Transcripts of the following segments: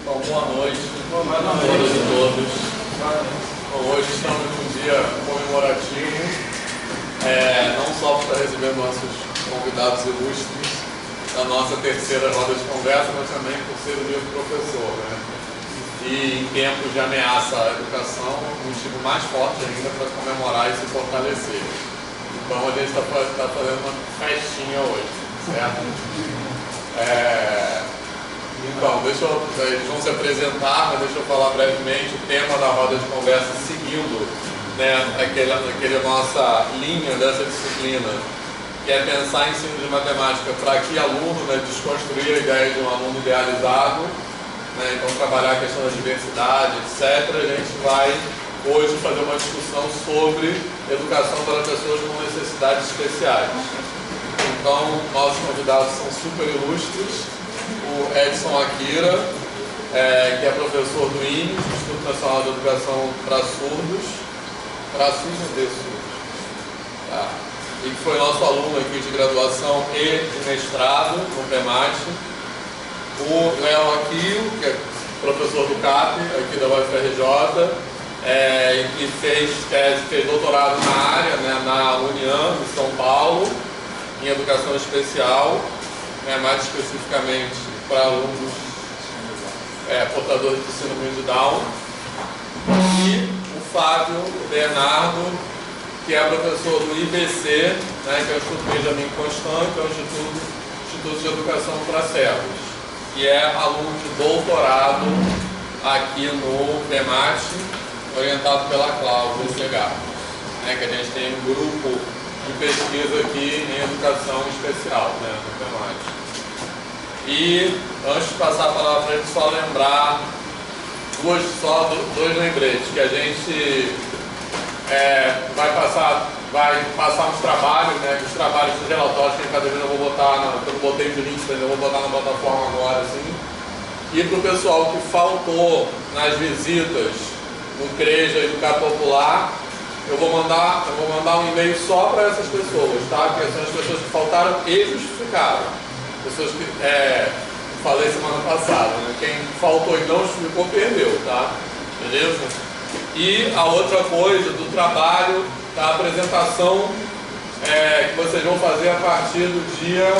Bom, boa noite a todas e todos. Bom, hoje estamos num dia comemorativo, não só para receber nossos convidados ilustres da nossa terceira roda de conversa, mas também por ser o dia do professor, né? E em tempos de ameaça à educação, um motivo mais forte ainda para comemorar e se fortalecer. Então a gente está fazendo uma festinha hoje, certo? Então, eles vão se apresentar, mas deixa eu falar brevemente o tema da roda de conversa, seguindo, né, aquela nossa linha dessa disciplina, que é pensar em ensino de matemática para que aluno, né, desconstruir a ideia de um aluno idealizado, né, então trabalhar a questão da diversidade, etc. A gente vai hoje fazer uma discussão sobre educação para pessoas com necessidades especiais. Então, nossos convidados são super ilustres. O Edson Akira, que é professor do INE, Instituto Nacional de Educação para Surdos, tá? E que foi nosso aluno aqui de graduação e de mestrado no PEMAT. O Léo Aquio, que é professor do CAP, aqui da UFRJ, que fez doutorado na área, né, na União, em São Paulo, em educação especial, mais especificamente para alunos portadores de síndrome de Down. E o Fábio Bernardo, que é professor do IBC, né, que é o Instituto Benjamin Constant, que é o Instituto de Educação para Cegos, que é aluno de doutorado aqui no PEMAT, orientado pela Cláudia Segar, né, que a gente tem um grupo de pesquisa aqui em educação especial, né, no PEMAT. E antes de passar a palavra para ele, só lembrar dois lembretes, que a gente vai passar uns trabalhos, né, os trabalhos dos relatórios que cada vez eu vou botar, eu não botei de link, mas eu vou botar na plataforma agora, assim. E para o pessoal que faltou nas visitas no CREJA e no CAP Popular, eu vou mandar um e-mail só para essas pessoas, tá? Que são as pessoas que faltaram e justificaram. Pessoas que falei semana passada, né? Quem faltou e não justificou perdeu, tá? Beleza? E a outra coisa do trabalho, da apresentação que vocês vão fazer a partir do dia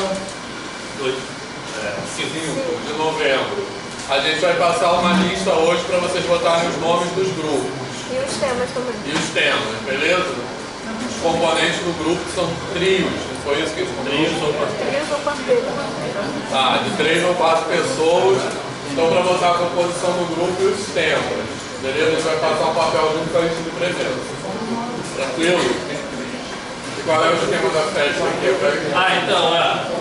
5 de novembro. A gente vai passar uma lista hoje para vocês botarem os nomes dos grupos. E os temas também. E os temas, beleza? Os componentes do grupo são trios, não foi isso que eles Trios ou quartetos. Tá, de 3 ou 4 pessoas. Então, para botar a composição do grupo e os temas, beleza? A gente vai passar um papel junto para a gente de presença. Tranquilo? E qual é o esquema da festa aqui? Então,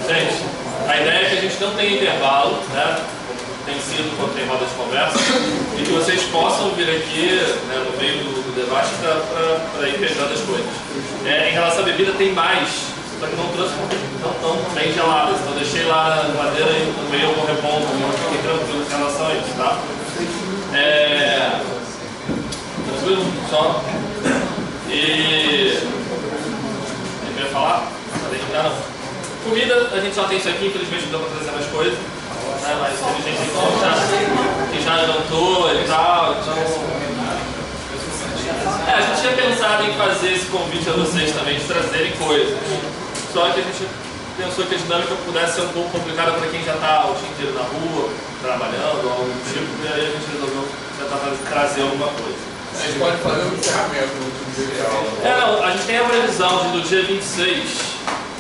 gente, a ideia é que a gente não tenha intervalo, né? Tem sido quando tem roda de conversa, e que vocês possam vir aqui, né, no meio do debate para ir pegando as coisas. Em relação à bebida, tem mais, só que não trouxe, não tão bem geladas, então deixei lá na geladeira e no meio eu vou repondo, fiquem tranquilos em relação a isso, tá? Tranquilo? Só. E. O que eu ia falar? Não. Comida, a gente só tem isso aqui, infelizmente não dá para trazer mais coisas. Mas a gente que já jantou e tal, então... a gente tinha pensado em fazer esse convite a vocês também, de trazerem coisas. Só que a gente pensou que a dinâmica pudesse ser um pouco complicada para quem já está o dia inteiro na rua, trabalhando, ou algo do tipo, e aí a gente resolveu tentar trazer alguma coisa. A gente pode fazer um encerramento no último dia de aula. A gente tem a previsão do dia 26,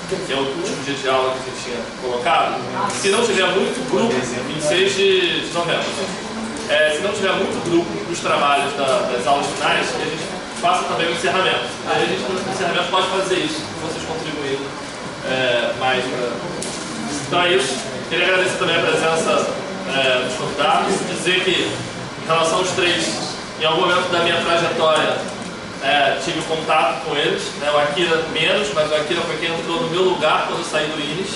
que é o último dia de aula que a gente tinha colocado. Se não tiver muito grupo, 26 de novembro, se não tiver muito grupo dos trabalhos das aulas finais, a gente faça também o encerramento. Aí a gente no encerramento pode fazer isso, vocês contribuindo mais para... Então é isso. Queria agradecer também a presença dos convidados, dizer que em relação aos três, em algum momento da minha trajetória, tive contato com eles, né? O Akira menos, mas o Akira foi quem entrou no meu lugar quando eu saí do INES.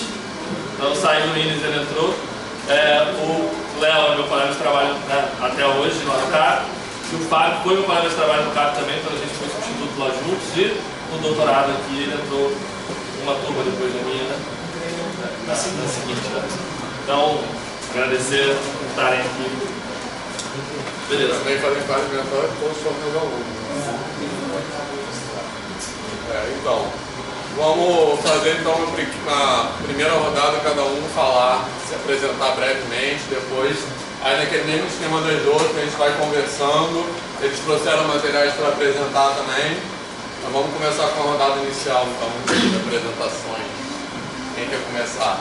Então eu saí do INES e ele entrou. O Léo é meu colega de trabalho, né, até hoje lá no CAP. E o Fábio foi meu colega de trabalho no CAP também, quando a gente foi substituto lá juntos. E no doutorado aqui ele entrou uma turma depois da minha, né? Na seguinte. Né? Então, agradecer por estarem aqui Beleza. Também fazer parte mental e todos são meus alunos. Então, vamos fazer então na primeira rodada cada um falar, se apresentar brevemente, depois, aí naquele mesmo esquema dos outros, a gente vai conversando, eles trouxeram materiais para apresentar também. Então vamos começar com a rodada inicial então, de apresentações. Quem quer começar?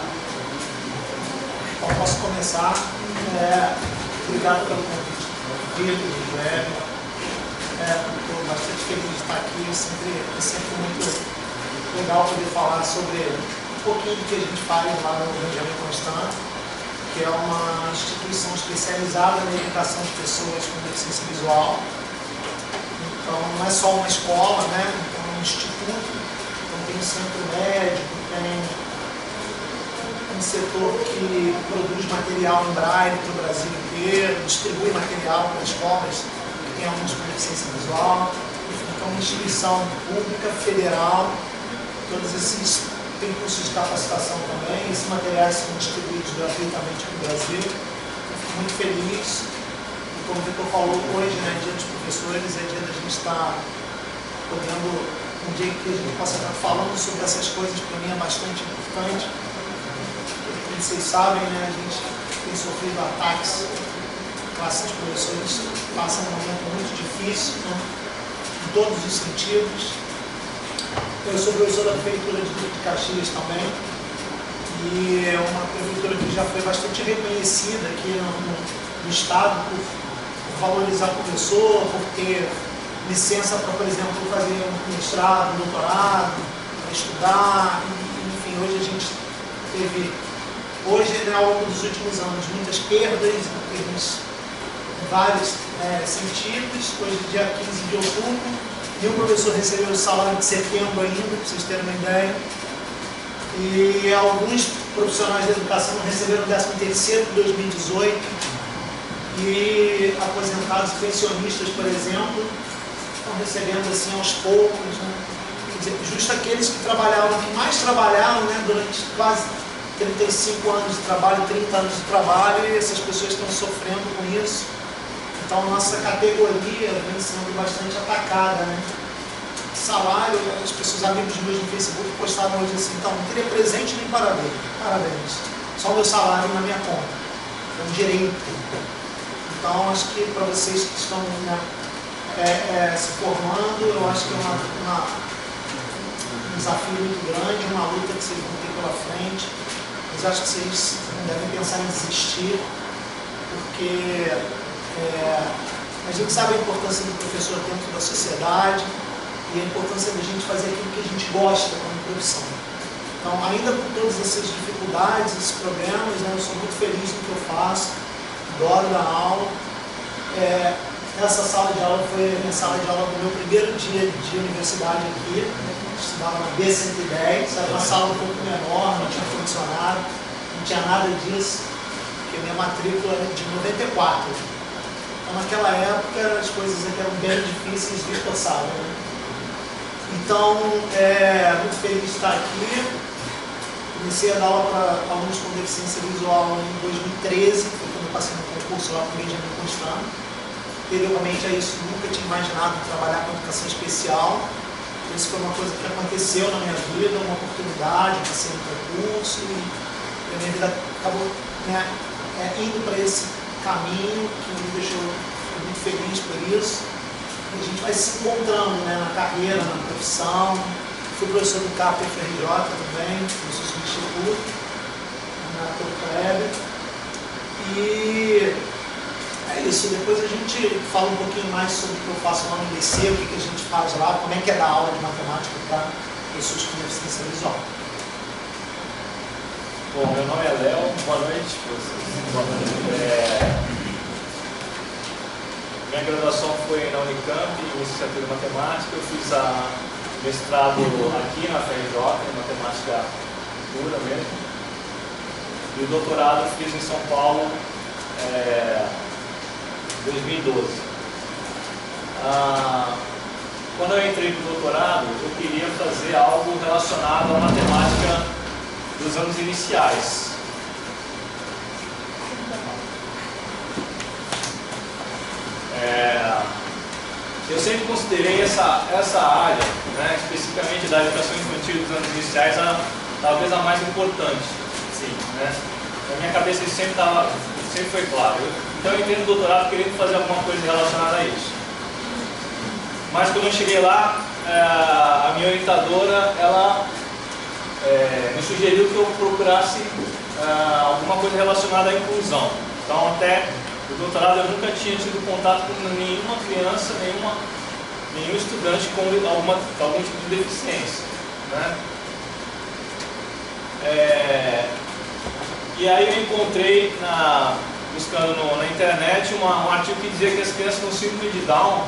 Bom, posso começar. Obrigado pelo convite do Vitor, do Joel. Estou bastante feliz de estar aqui. É sempre muito legal poder falar sobre um pouquinho do que a gente faz lá no Benjamin Constant, que é uma instituição especializada na educação de pessoas com deficiência visual. Então, não é só uma escola, né? Então, é um instituto. Então, tem um centro médico, tem um setor que produz material em braille para o Brasil inteiro, distribui material para escolas que têm alunos com deficiência visual. Então, uma instituição pública, federal, todos esses têm cursos de capacitação também, esses materiais são distribuídos gratuitamente para o Brasil. Eu fico muito feliz. E como o Vitor falou, hoje, né, dia dos professores, é dia da gente estar podendo, um dia que a gente possa estar falando sobre essas coisas, para mim é bastante importante. Como vocês sabem, né, a gente tem sofrido ataques, a classe de professores passa um momento muito difícil, né, em todos os sentidos. Eu sou professor da Prefeitura de Duque de Caxias também, e é uma prefeitura que já foi bastante reconhecida aqui no estado por valorizar o professor, por ter licença para, por exemplo, fazer um mestrado, um doutorado, para estudar, enfim, hoje a gente teve, ao longo dos últimos anos, muitas perdas em vários sentidos. Hoje, dia 15 de outubro, nenhum professor recebeu o salário de setembro ainda, para vocês terem uma ideia. E alguns profissionais da educação receberam o 13º de 2018. E aposentados e pensionistas, por exemplo, estão recebendo assim aos poucos, né? Quer dizer, justo aqueles que trabalhavam, que mais trabalharam, né, durante quase 35 anos de trabalho, 30 anos de trabalho, e essas pessoas estão sofrendo com isso. Então, a nossa categoria vem sendo bastante atacada, né? Salário, as pessoas, amigos meus no Facebook, postaram hoje assim, então, não teria presente nem parabéns. Só o meu salário na minha conta. É um direito. Então, acho que para vocês que estão, né, se formando, eu acho que é um desafio muito grande, uma luta que vocês vão ter pela frente. Mas acho que vocês não devem pensar em desistir, porque a gente sabe a importância do professor dentro da sociedade e a importância da gente fazer aquilo que a gente gosta como profissão. Então, ainda com todas essas dificuldades, esses problemas, né, eu sou muito feliz no que eu faço, adoro dar aula. Essa sala de aula foi a minha sala de aula do meu primeiro dia de universidade aqui. Eu estudava na B110, era uma sala um pouco menor, não tinha funcionário, não tinha nada disso, porque minha matrícula era de 94. Então, naquela época, as coisas aqui eram bem difíceis de esforçar, né? Então, muito feliz de estar aqui. Comecei a dar aula para alunos com deficiência visual em 2013, foi quando eu passei no concurso lá com o Benjamin Constant. Anteriormente a isso, nunca tinha imaginado trabalhar com educação especial. Isso foi uma coisa que aconteceu na minha vida, uma oportunidade, passei no concurso e a minha vida acabou, né, indo para esse caminho que me deixou muito feliz por isso. E a gente vai se encontrando, né, na carreira, na profissão. Fui professor do CAP-FRJ também, professor do Instituto, na Torcleb. E é isso, depois a gente fala um pouquinho mais sobre o que eu faço lá no IBC, o que a gente faz lá, como é que é dar aula de matemática para pessoas com deficiência visual. Bom, meu nome é Léo, boa noite. Minha graduação foi na Unicamp, em licenciatura em matemática. Eu fiz mestrado aqui na FRJ, em matemática pura mesmo. E o doutorado eu fiz em São Paulo em 2012. Quando eu entrei no doutorado, eu queria fazer algo relacionado à matemática dos anos iniciais. eu sempre considerei essa área, né, especificamente da educação infantil dos anos iniciais, talvez a mais importante. Sim, né? Na minha cabeça isso sempre foi claro. Então eu entrei no doutorado querendo fazer alguma coisa relacionada a isso. Mas quando eu cheguei lá, a minha orientadora, ela me sugeriu que eu procurasse alguma coisa relacionada à inclusão. Então até o doutorado eu nunca tinha tido contato com nenhuma criança, nenhum estudante com algum tipo de deficiência, né? E aí eu encontrei, buscando na internet, um artigo que dizia que as crianças com síndrome de Down,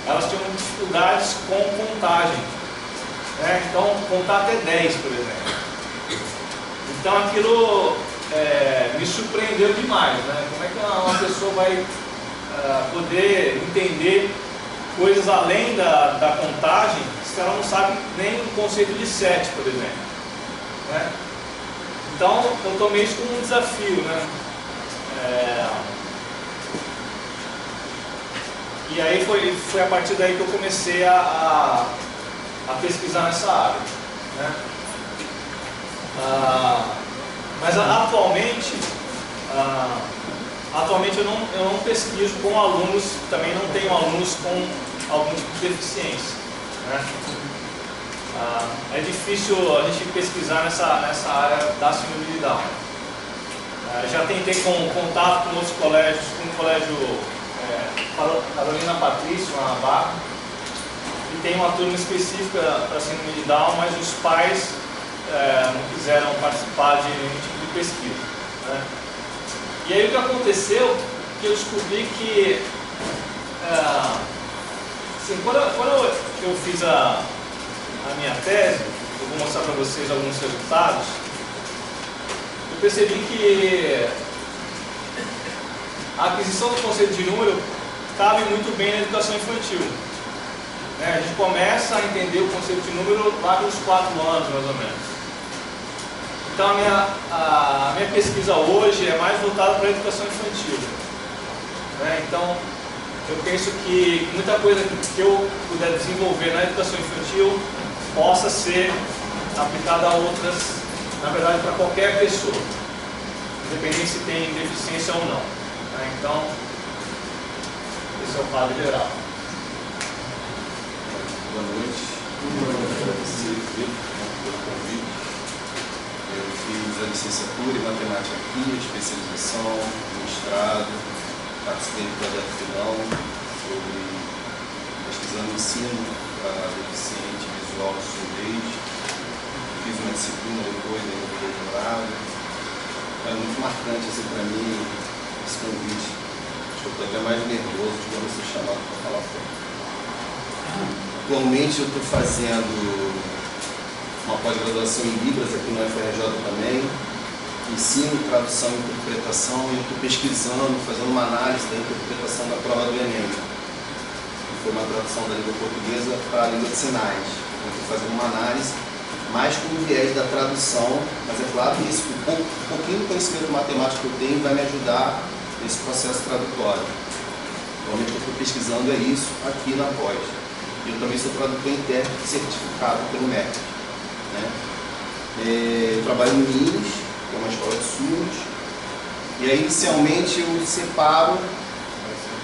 elas tinham dificuldades com contagem, né? Então contar até 10, por exemplo. Então aquilo me surpreendeu demais, né? Como é que uma pessoa vai poder entender coisas além da contagem se ela não sabe nem o conceito de 7, por exemplo, né? Então eu tomei isso como um desafio, né? E aí foi a partir daí que eu comecei a pesquisar nessa área, né? Mas atualmente eu não pesquiso com alunos, também não tenho alunos com algum tipo de deficiência, né? É difícil a gente pesquisar nessa área da síndrome de Down. Já tentei contato com outros colégios, com o colégio Carolina Patrício, na Barra, e tem uma turma específica para síndrome de Down, mas os pais não quiseram participar de nenhum tipo de pesquisa, né? E aí o que aconteceu, que eu descobri que assim, quando eu fiz a minha tese, eu vou mostrar para vocês alguns resultados, eu percebi que a aquisição do conceito de número cabe muito bem na educação infantil, né? A gente começa a entender o conceito de número lá pelos 4 anos, mais ou menos. Então a minha pesquisa hoje é mais voltada para a educação infantil, né? Então eu penso que muita coisa que eu puder desenvolver na educação infantil possa ser aplicada a outras, na verdade para qualquer pessoa, independente se tem deficiência ou não, né? Então esse é o quadro geral. Boa noite. Agradecer pelo convite. Eu fiz a licenciatura em matemática aqui, a especialização, mestrado, participei do projeto final pesquisando ensino para deficiente visual e surdez. Fiz uma disciplina depois do doutorado. É muito marcante assim, para mim esse convite. Acho que eu estou até mais nervoso de quando você chamar para falar fora. Atualmente eu estou fazendo uma pós-graduação em Libras aqui no FRJ também, ensino, tradução e interpretação, e eu estou pesquisando, fazendo uma análise da interpretação da prova do Enem, que foi uma tradução da língua portuguesa para a língua de sinais. Eu estou fazendo uma análise mais com o viés da tradução, mas é claro que isso, um pouquinho do conhecimento matemático que eu tenho vai me ajudar nesse processo tradutório. Atualmente o que eu estou pesquisando é isso aqui na pós. Eu também sou tradutor e intérprete certificado pelo MEC, né? Eu trabalho no INES, que é uma escola de surdos, e aí inicialmente eu separo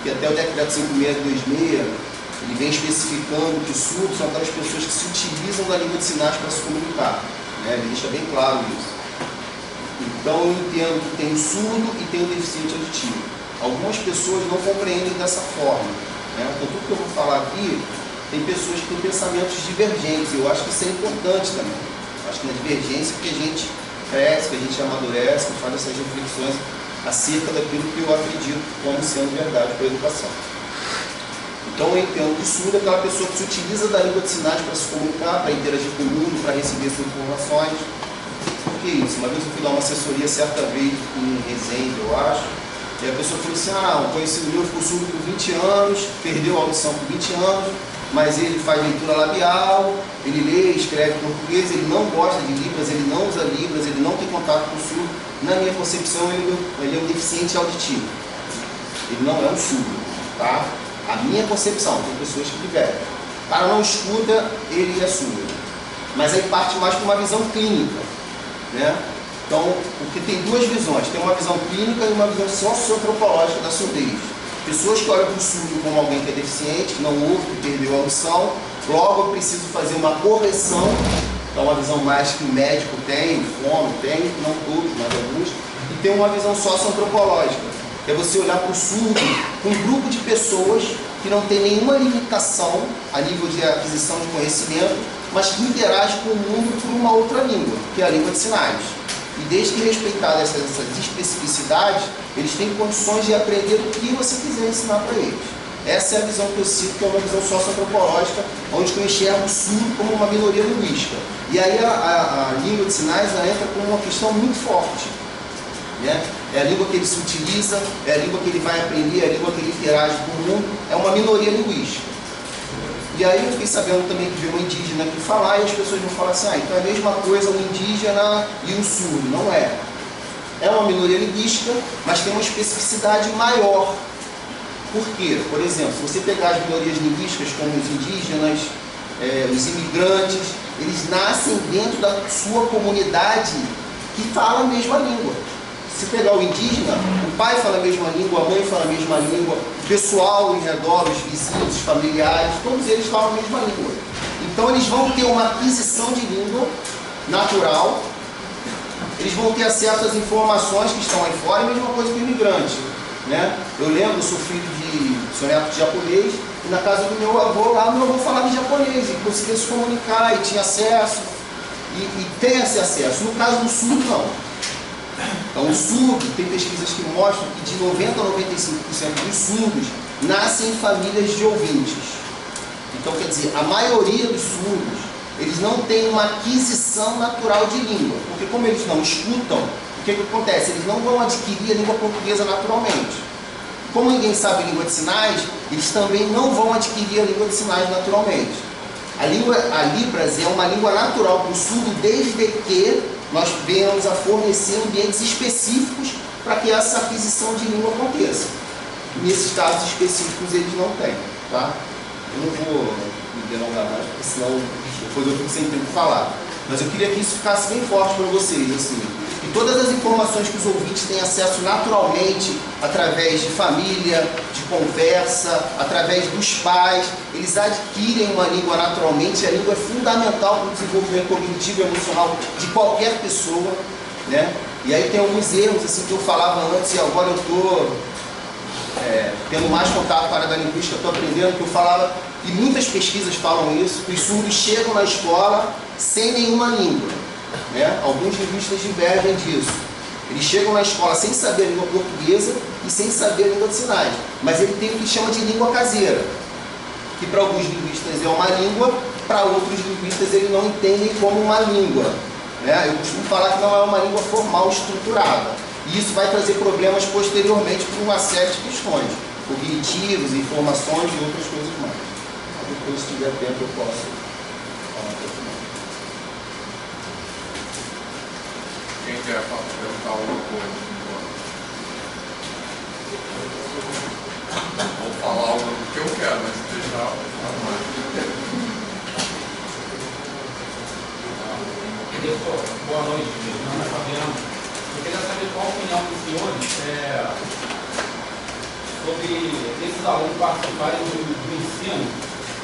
que até o decreto 5626 ele vem especificando que surdos são aquelas pessoas que se utilizam da língua de sinais para se comunicar, né? Ele deixa bem claro isso. Então eu entendo que tem o surdo e tem o deficiente auditivo. Algumas pessoas não compreendem dessa forma, né? Então tudo que eu vou falar aqui tem pessoas que têm pensamentos divergentes, e eu acho que isso é importante também. Eu acho que na divergência que a gente cresce, que a gente amadurece, que faz essas reflexões acerca daquilo que eu acredito como sendo verdade para a educação. Então eu entendo que surdo é aquela pessoa que se utiliza da língua de sinais para se comunicar, para interagir com o mundo, para receber essas informações. Por que isso? Uma vez eu fui dar uma assessoria certa vez em Resende, eu acho, e a pessoa falou assim, um conhecido meu ficou surdo por 20 anos, perdeu a audição por 20 anos, mas ele faz leitura labial, ele lê, escreve português, ele não gosta de Libras, ele não usa Libras, ele não tem contato com o surdo. Na minha concepção, ele é um deficiente auditivo. Ele não é um surdo, tá? A minha concepção, tem pessoas que divergem. O cara não escuta, ele é surdo. Mas aí parte mais para uma visão clínica, né? Então, porque tem duas visões, tem uma visão clínica e uma visão socioantropológica da surdez. Pessoas que olham para o surdo como alguém que é deficiente, que não ouve, que perdeu a audição, logo eu preciso fazer uma correção, que é uma visão mais que o médico tem, o fono tem, não todos, mas alguns, e tem uma visão socioantropológica, que é você olhar para o surdo com um grupo de pessoas que não tem nenhuma limitação a nível de aquisição de conhecimento, mas que interage com o mundo por uma outra língua, que é a língua de sinais. E desde que respeitadas essas especificidades, eles têm condições de aprender o que você quiser ensinar para eles. Essa é a visão que eu cito, que é uma visão socioantropológica, onde eu enxergo o surdo como uma minoria linguística. E aí a língua de sinais entra como uma questão muito forte, né? É a língua que ele se utiliza, é a língua que ele vai aprender, é a língua que ele interage com o mundo, é uma minoria linguística. E aí eu fiquei sabendo também que veio um indígena aqui falar, e as pessoas vão falar assim, então é a mesma coisa o indígena e o surdo. Não é. É uma minoria linguística, mas tem uma especificidade maior. Por quê? Por exemplo, se você pegar as minorias linguísticas, como os indígenas, os imigrantes, eles nascem dentro da sua comunidade que fala a mesma língua. Se pegar o indígena, o pai fala a mesma língua, a mãe fala a mesma língua, o pessoal em redor, os vizinhos, os familiares, todos eles falam a mesma língua. Então eles vão ter uma aquisição de língua natural, eles vão ter acesso às informações que estão aí fora, e a mesma coisa que o imigrante, né? Eu lembro, eu sou sou neto de japonês, e na casa do meu avô lá, meu avô falava em japonês, e conseguia se comunicar, e tinha acesso, e tem esse acesso. No caso do surdo, não. Então, o surdo, tem pesquisas que mostram que de 90% a 95% dos surdos nascem em famílias de ouvintes. Então, quer dizer, a maioria dos surdos, eles não têm uma aquisição natural de língua. Porque como eles não escutam, o que acontece? Eles não vão adquirir a língua portuguesa naturalmente. Como ninguém sabe língua de sinais, eles também não vão adquirir a língua de sinais naturalmente. A Libras é uma língua natural para o surdo, desde que nós venhamos a fornecer ambientes específicos para que essa aquisição de língua aconteça. Nesses casos específicos eles não têm, tá? Eu não vou me delongar mais, porque senão depois eu fico sem tempo de falar. Mas eu queria que isso ficasse bem forte para vocês, assim. E todas as informações que os ouvintes têm acesso naturalmente, através de família, de conversa, através dos pais, eles adquirem uma língua naturalmente, e a língua é fundamental para o desenvolvimento cognitivo e emocional de qualquer pessoa, né? E aí tem alguns erros assim, que eu falava antes, e agora eu estou tendo mais contato com a área da linguística, estou aprendendo, que eu falava, e muitas pesquisas falam isso, que os surdos chegam na escola sem nenhuma língua, né? Alguns linguistas divergem disso. Eles chegam na escola sem saber a língua portuguesa e sem saber a língua de sinais, mas ele tem o que chama de língua caseira, que para alguns linguistas é uma língua, para outros linguistas eles não entendem como uma língua, né? Eu costumo falar que não é uma língua formal estruturada. E isso vai trazer problemas posteriormente por uma série de questões cognitivas, informações e outras coisas mais. Depois, se tiver tempo, eu posso falar um pouco mais. Quem quer perguntar alguma coisa? Vou falar algo do que eu quero, mas se deixar, eu falo mais. Boa noite, meu nome é Fabiano. Eu queria saber qual a opinião dos senhores sobre esses alunos participarem do ensino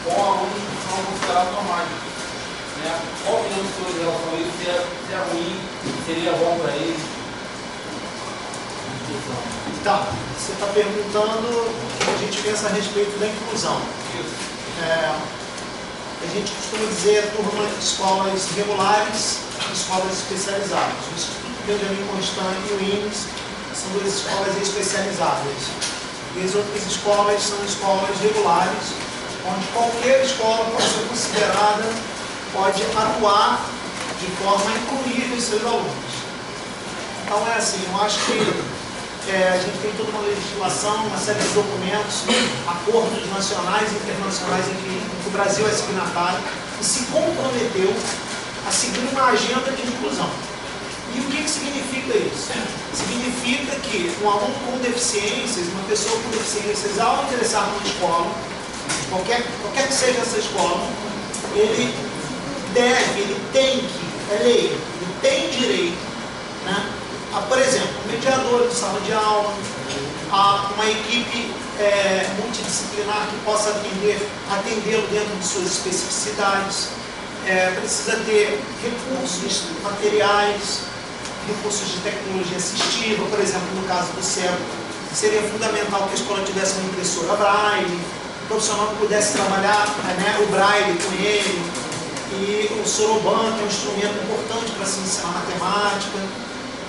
com alunos que são considerados normais. Qual a opinião dos senhores em relação a isso? Se é ruim, seria bom para eles? Então, você está perguntando o que a gente pensa a respeito da inclusão. A gente costuma dizer turma de escolas regulares e escolas especializadas. O Instituto Benjamin Constant e o INES são duas escolas especializadas. E as outras escolas são escolas regulares, onde qualquer escola pode ser considerada, pode atuar de forma a incluir os seus alunos. Então é assim, eu acho que a gente tem toda uma legislação, uma série de documentos, acordos nacionais e internacionais em que o Brasil é signatário e se comprometeu a seguir uma agenda de inclusão. E o que significa isso? Significa que um aluno com deficiências, uma pessoa com deficiências, ao ingressar numa escola, qualquer que seja essa escola, ele tem que, é lei, ele tem direito, né, a, por exemplo, um mediador de sala de aula, a uma equipe multidisciplinar que possa atendê-lo dentro de suas especificidades, precisa ter recursos materiais, recursos de tecnologia assistiva, por exemplo, no caso do cego, seria fundamental que a escola tivesse uma impressora Braille, o profissional que pudesse trabalhar, né, o Braille com ele, e o Soroban, que é um instrumento importante para se ensinar matemática,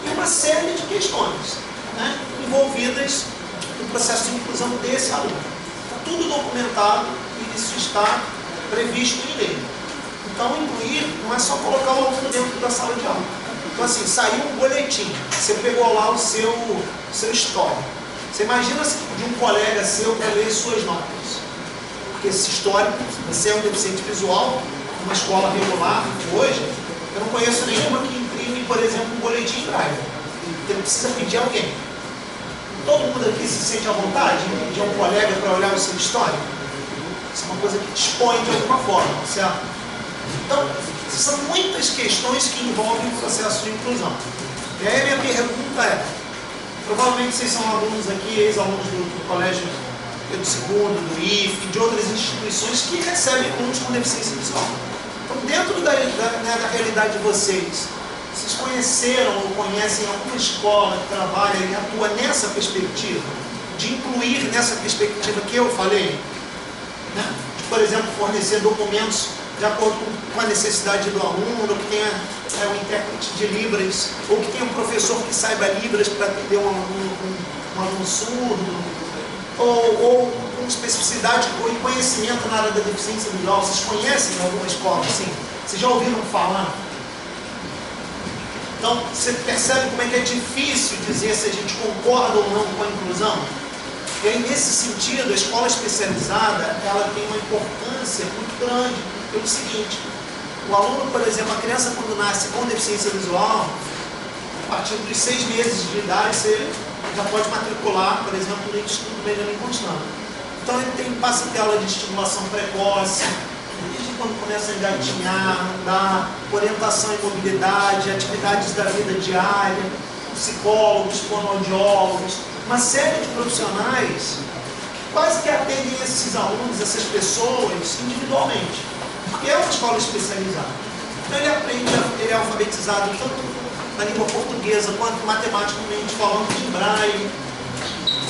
e uma série de questões, né, envolvidas no processo de inclusão desse aluno. Está tudo documentado e isso está previsto em lei. Então, incluir não é só colocar o aluno dentro da sala de aula. Então, assim, saiu um boletim, você pegou lá o seu histórico. Você imagina de um colega seu para ler suas notas. Porque esse histórico, você é um deficiente visual, uma escola regular, hoje, eu não conheço nenhuma que imprime, por exemplo, um boletim em braille. Você precisa pedir alguém. Todo mundo aqui se sente à vontade de pedir a um colega para olhar o seu histórico? Isso é uma coisa que te expõe de alguma forma, certo? Então, são muitas questões que envolvem o processo de inclusão. E aí a minha pergunta é, provavelmente vocês são alunos aqui, ex-alunos do Colégio Pedro II, do IFE, de outras instituições que recebem alunos com deficiência visual. Então, dentro da realidade de vocês conheceram ou conhecem alguma escola que trabalha e atua nessa perspectiva, de incluir nessa perspectiva que eu falei, né? De, por exemplo, fornecer documentos de acordo com a necessidade do aluno, ou que tenha um intérprete de Libras, ou que tenha um professor que saiba Libras para atender um aluno surdo, ou com especificidade ou conhecimento na área da deficiência visual. Vocês conhecem alguma escola assim? Vocês já ouviram falar? Então, você percebe como é que é difícil dizer se a gente concorda ou não com a inclusão? E aí, nesse sentido, a escola especializada, ela tem uma importância muito grande, pelo seguinte, o aluno, por exemplo, a criança quando nasce com deficiência visual, a partir dos 6 meses de idade, você já pode matricular, por exemplo, no Instituto Benjamin Constant. Então, ele passa a ter aula de estimulação precoce, desde quando começa a engatinhar, andar, orientação e mobilidade, atividades da vida diária, psicólogos, fonoaudiólogos, uma série de profissionais que quase que atendem esses alunos, essas pessoas, individualmente, porque é uma escola especializada. Então ele aprende, ele é alfabetizado tanto na língua portuguesa quanto matematicamente, falando em braille.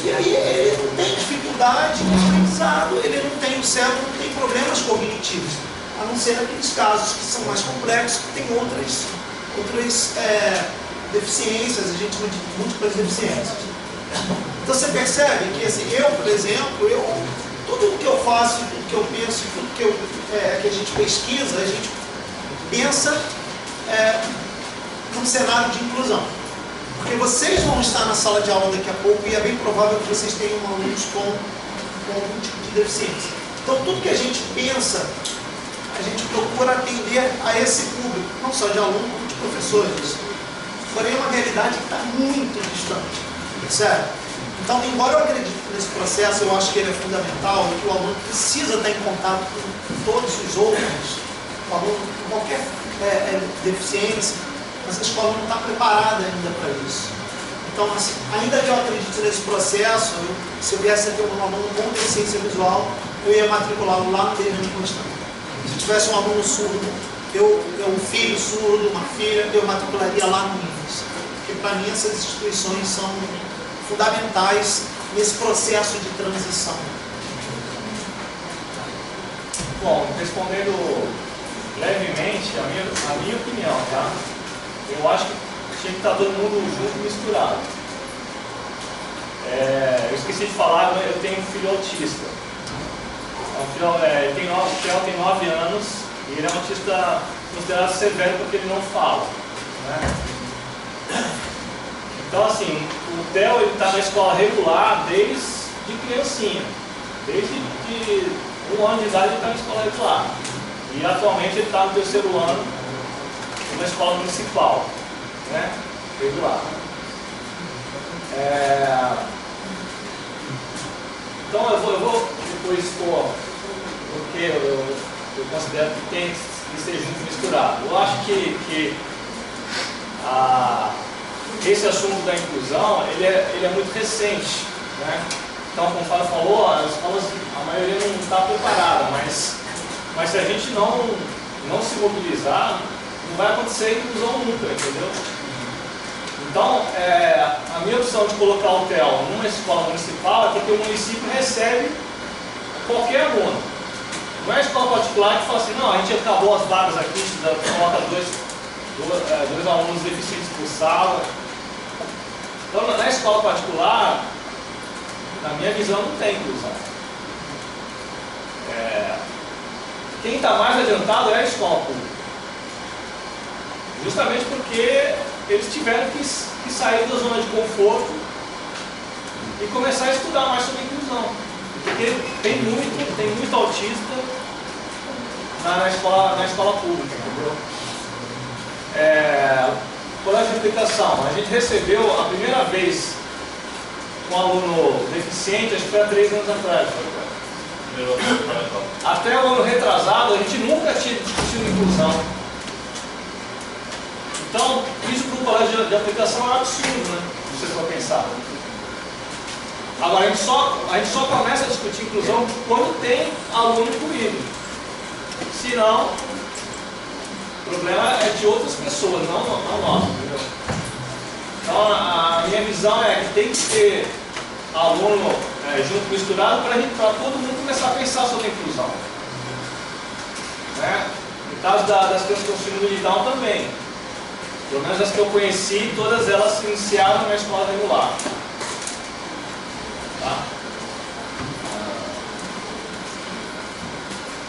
E aí ele não tem dificuldade de aprendizado, ele não tem, o cego não tem problemas cognitivos, a não ser naqueles casos que são mais complexos, que tem outras deficiências, a gente chama de múltiplas deficiências. Então você percebe que assim, eu, por exemplo, tudo o que eu faço, tudo que eu penso, tudo que a gente pesquisa, a gente pensa num cenário de inclusão. Porque vocês vão estar na sala de aula daqui a pouco e é bem provável que vocês tenham alunos com algum tipo de deficiência. Então tudo que a gente pensa, a gente procura atender a esse público, não só de alunos, como de professores. Porém é uma realidade que está muito distante, certo? Então, embora eu acredite nesse processo, eu acho que ele é fundamental e que o aluno precisa estar em contato com todos os outros, o aluno com qualquer deficiência, mas a escola não está preparada ainda para isso. Então, assim, ainda que eu acredite nesse processo, se eu viesse a ter um aluno com deficiência visual, eu ia matriculá-lo lá no Benjamin Constant. Se tivesse um aluno surdo, um filho surdo, uma filha, eu matricularia lá no IFES. Porque para mim essas instituições são fundamentais nesse processo de transição. Bom, respondendo levemente a minha opinião, tá? Eu acho que tinha que estar todo mundo junto e misturado. Eu esqueci de falar, eu tenho um filho autista. Ele tem 9 anos e ele é um autista considerado severo porque ele não fala, né? Então, assim, o Theo está na escola regular desde criancinha. Desde de 1 ano de idade ele está na escola regular. E atualmente ele está no 3º ano na escola municipal. né? Regular. Então eu vou depois expor porque eu considero que tem que ser junto misturado. Eu acho que esse assunto da inclusão ele é muito recente, né? Então, como o Fábio falou, as escolas, a maioria não está preparada, mas se a gente não se mobilizar, não vai acontecer inclusão nunca, entendeu? Então, a minha opção de colocar o TEL numa escola municipal é porque o município recebe qualquer aluno. Não é a escola particular que fala assim, não, a gente acabou as vagas aqui, a gente coloca dois alunos deficientes por sala. Então, na escola particular, na minha visão, não tem inclusão. Quem está mais adiantado é a escola pública. Justamente porque eles tiveram que sair da zona de conforto e começar a estudar mais sobre inclusão. Porque tem muito autista na escola pública, entendeu? Colégio de aplicação, a gente recebeu a primeira vez um aluno deficiente, acho que foi há 3 anos atrás. Até o ano retrasado, a gente nunca tinha discutido inclusão. Então, isso para o colégio de aplicação é um absurdo, né? Se você for pensar. Agora, a gente só começa a discutir inclusão quando tem aluno incluído. Se não, o problema é de outras pessoas, não nosso, entendeu? Então, a minha visão é que tem que ter aluno junto misturado para todo mundo começar a pensar sobre a inclusão. Né? No caso das crianças com síndrome de Down também. Pelo menos as que eu conheci, todas elas se iniciaram na escola regular. Tá?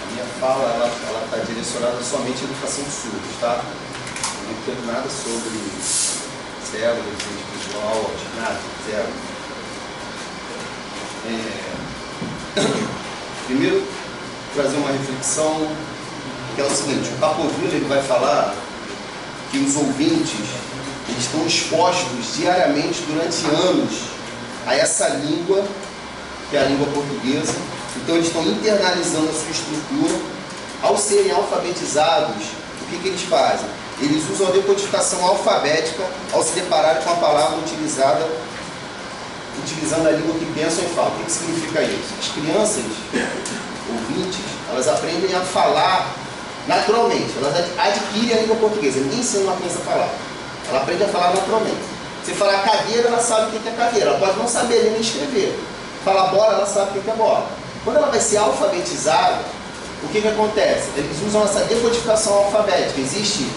A minha fala ela está direcionada somente à educação de surdos, tá? Eu não entendo nada sobre cego, deficiente visual, nada, zero. Primeiro, trazer uma reflexão que é o seguinte: o Capovilla ele vai falar que os ouvintes eles estão expostos diariamente durante anos a essa língua, que é a língua portuguesa. Então eles estão internalizando a sua estrutura. Ao serem alfabetizados, o que eles fazem? Eles usam a decodificação alfabética ao se depararem com a palavra utilizando a língua que pensam e falam. O que significa isso? As crianças ouvintes, elas aprendem a falar naturalmente, elas adquirem a língua portuguesa. Ninguém ensina uma criança a falar. Ela aprende a falar naturalmente. Você falar cadeira, ela sabe o que é cadeira. Ela pode não saber ler nem escrever. Falar bola, ela sabe o que é bola. Quando ela vai ser alfabetizada, o que acontece? Eles usam essa decodificação alfabética. Existe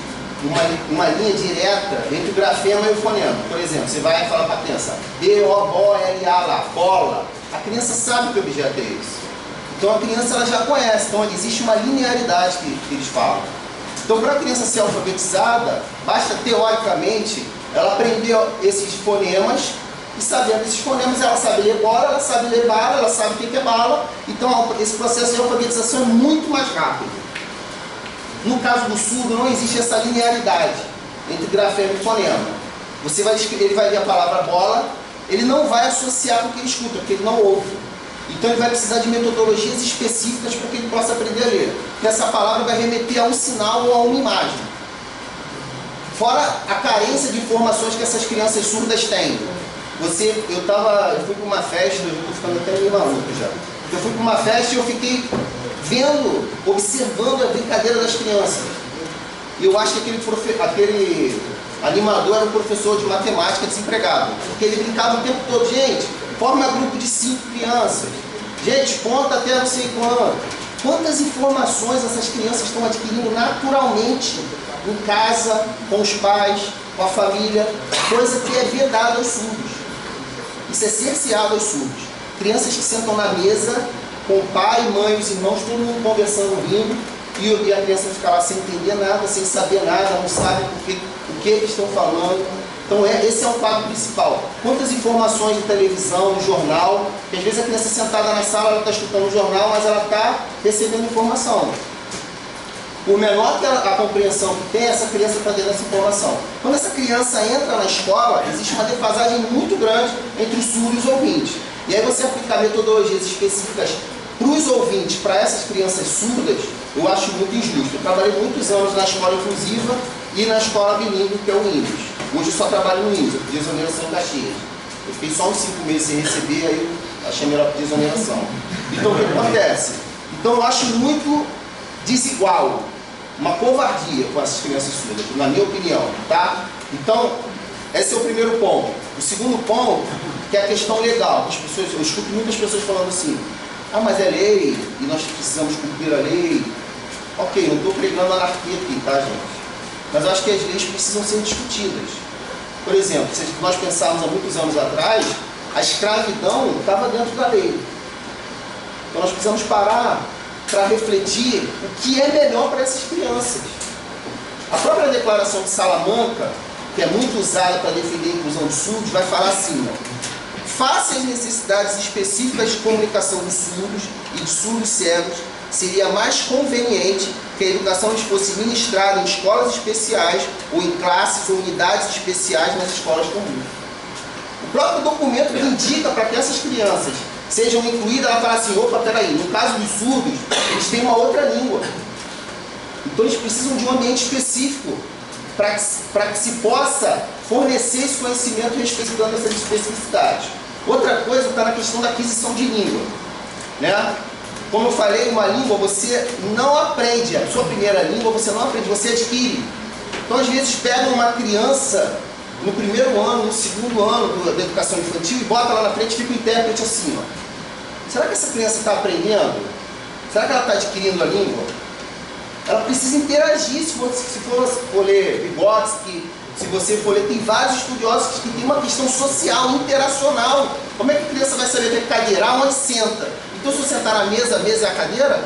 uma linha direta entre o grafema e o fonema. Por exemplo, você vai falar para a criança B-O-B-O-L-A lá, bola. A criança sabe que objeto é esse. Então a criança ela já conhece. Então existe uma linearidade que eles falam. Então para a criança ser alfabetizada, basta teoricamente ela aprender esses fonemas. E sabendo esses fonemas, ela sabe ler bola, ela sabe ler bala, ela sabe o que é bala. Então esse processo de alfabetização é muito mais rápido. No caso do surdo, não existe essa linearidade entre grafema e fonema. Ele vai ler a palavra bola, ele não vai associar com o que ele escuta, porque ele não ouve. Então ele vai precisar de metodologias específicas para que ele possa aprender a ler. Porque essa palavra vai remeter a um sinal ou a uma imagem. Fora a carência de informações que essas crianças surdas têm. Eu fui para uma festa, eu estou ficando até meio maluco já. Eu fui para uma festa e eu fiquei observando a brincadeira das crianças. E eu acho que aquele animador era um professor de matemática desempregado. Porque ele brincava o tempo todo. Gente, forma grupo de 5 crianças. Gente, conta até não sei quanto. Quantas informações essas crianças estão adquirindo naturalmente em casa, com os pais, com a família. Coisa que é vedada aos surdos. Isso é cerceado aos surdos. Crianças que sentam na mesa com o pai, mãe, os irmãos, todo mundo conversando, rindo, e a criança fica lá sem entender nada, sem saber nada, não sabe o que eles estão falando. Então esse é o quadro principal. Quantas informações de televisão, de jornal, que às vezes a criança sentada na sala, ela está escutando o jornal, mas ela está recebendo informação. por menor que a compreensão que tem, essa criança está tendo essa informação. Quando essa criança entra na escola, existe uma defasagem muito grande entre os surdos e os ouvintes. E aí você aplicar metodologias específicas para os ouvintes, para essas crianças surdas, eu acho muito injusto. Eu trabalhei muitos anos na escola inclusiva e na escola bilíngue, que é o Índios. Hoje eu só trabalho no Índios, eu pedi exoneração em Caxias. Eu fiquei só uns 5 meses sem receber, aí eu achei melhor pedir exoneração. Então o que acontece? Então eu acho muito desigual, uma covardia com essas crianças surdas, na minha opinião, tá? Então, esse é o primeiro ponto. O segundo ponto, que é a questão legal. As pessoas, eu escuto muitas pessoas falando assim, ah, mas é lei, e nós precisamos cumprir a lei. Ok, não estou pregando anarquia aqui, tá, gente? Mas eu acho que as leis precisam ser discutidas. Por exemplo, se nós pensarmos há muitos anos atrás, a escravidão estava dentro da lei. Então nós precisamos parar para refletir o que é melhor para essas crianças. A própria Declaração de Salamanca, que é muito usada para defender a inclusão de surdos, vai falar assim, ó, face às necessidades específicas de comunicação dos surdos e de surdos cegos, seria mais conveniente que a educação fosse ministrada em escolas especiais ou em classes ou unidades especiais nas escolas comuns. O próprio documento indica para que essas crianças sejam incluídas, ela fala assim, opa, peraí, no caso dos surdos, eles têm uma outra língua. Então eles precisam de um ambiente específico para que se possa fornecer esse conhecimento respeitando essas especificidades. Outra coisa está na questão da aquisição de língua, né? Como eu falei, uma língua você não aprende, a sua primeira língua você não aprende, você adquire. Então às vezes pegam uma criança no primeiro ano, no segundo ano da educação infantil e bota lá na frente e fica o intérprete assim, ó. Será que essa criança está aprendendo? Será que ela está adquirindo a língua? Ela precisa interagir, se for ler Vygotsky, se você for ler, tem vários estudiosos que tem uma questão social, interacional. Como é que a criança vai saber que é cadeira? Onde senta? Então se eu sentar na mesa, a mesa é a cadeira?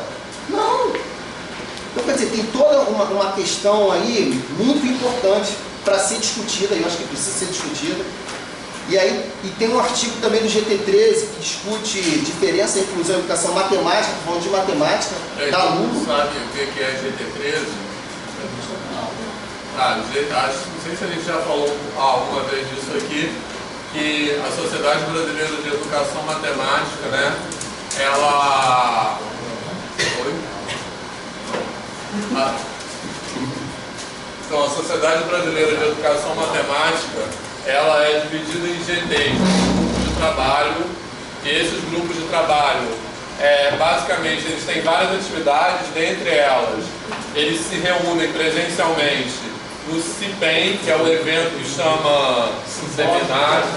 Não! Então quer dizer, tem toda uma questão aí muito importante para ser discutida, eu acho que precisa ser discutida. E tem um artigo também do GT13 que discute diferença entre inclusão e educação matemática, falando de matemática, da aluno. Sabe o que é GT13? Não sei se a gente já falou alguma vez disso aqui, que a Sociedade Brasileira de Educação Matemática, né, ela... Oi? Então, a Sociedade Brasileira de Educação Matemática, ela é dividida em GTs, grupos de trabalho, e esses grupos de trabalho, basicamente, eles têm várias atividades, dentre elas, eles se reúnem presencialmente no CIPEM, que é o evento que chama Seminário,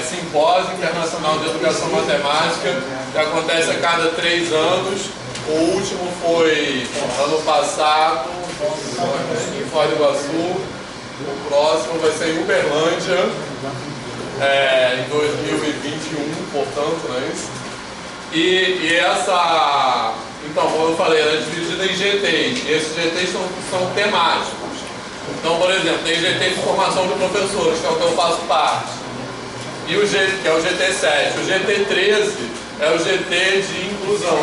Simpósio Internacional de Educação Matemática, que acontece a cada 3 anos. O último foi ano passado, em Foz do Iguaçu. O próximo vai ser em Uberlândia, em 2021, portanto, não é isso? E essa... Então, como eu falei, ela é dividida em GTs. E esses GTs são temáticos. Então, por exemplo, tem GT de formação de professores, que é o que eu faço parte. E o G, que é o GT7. O GT13 é o GT de inclusão.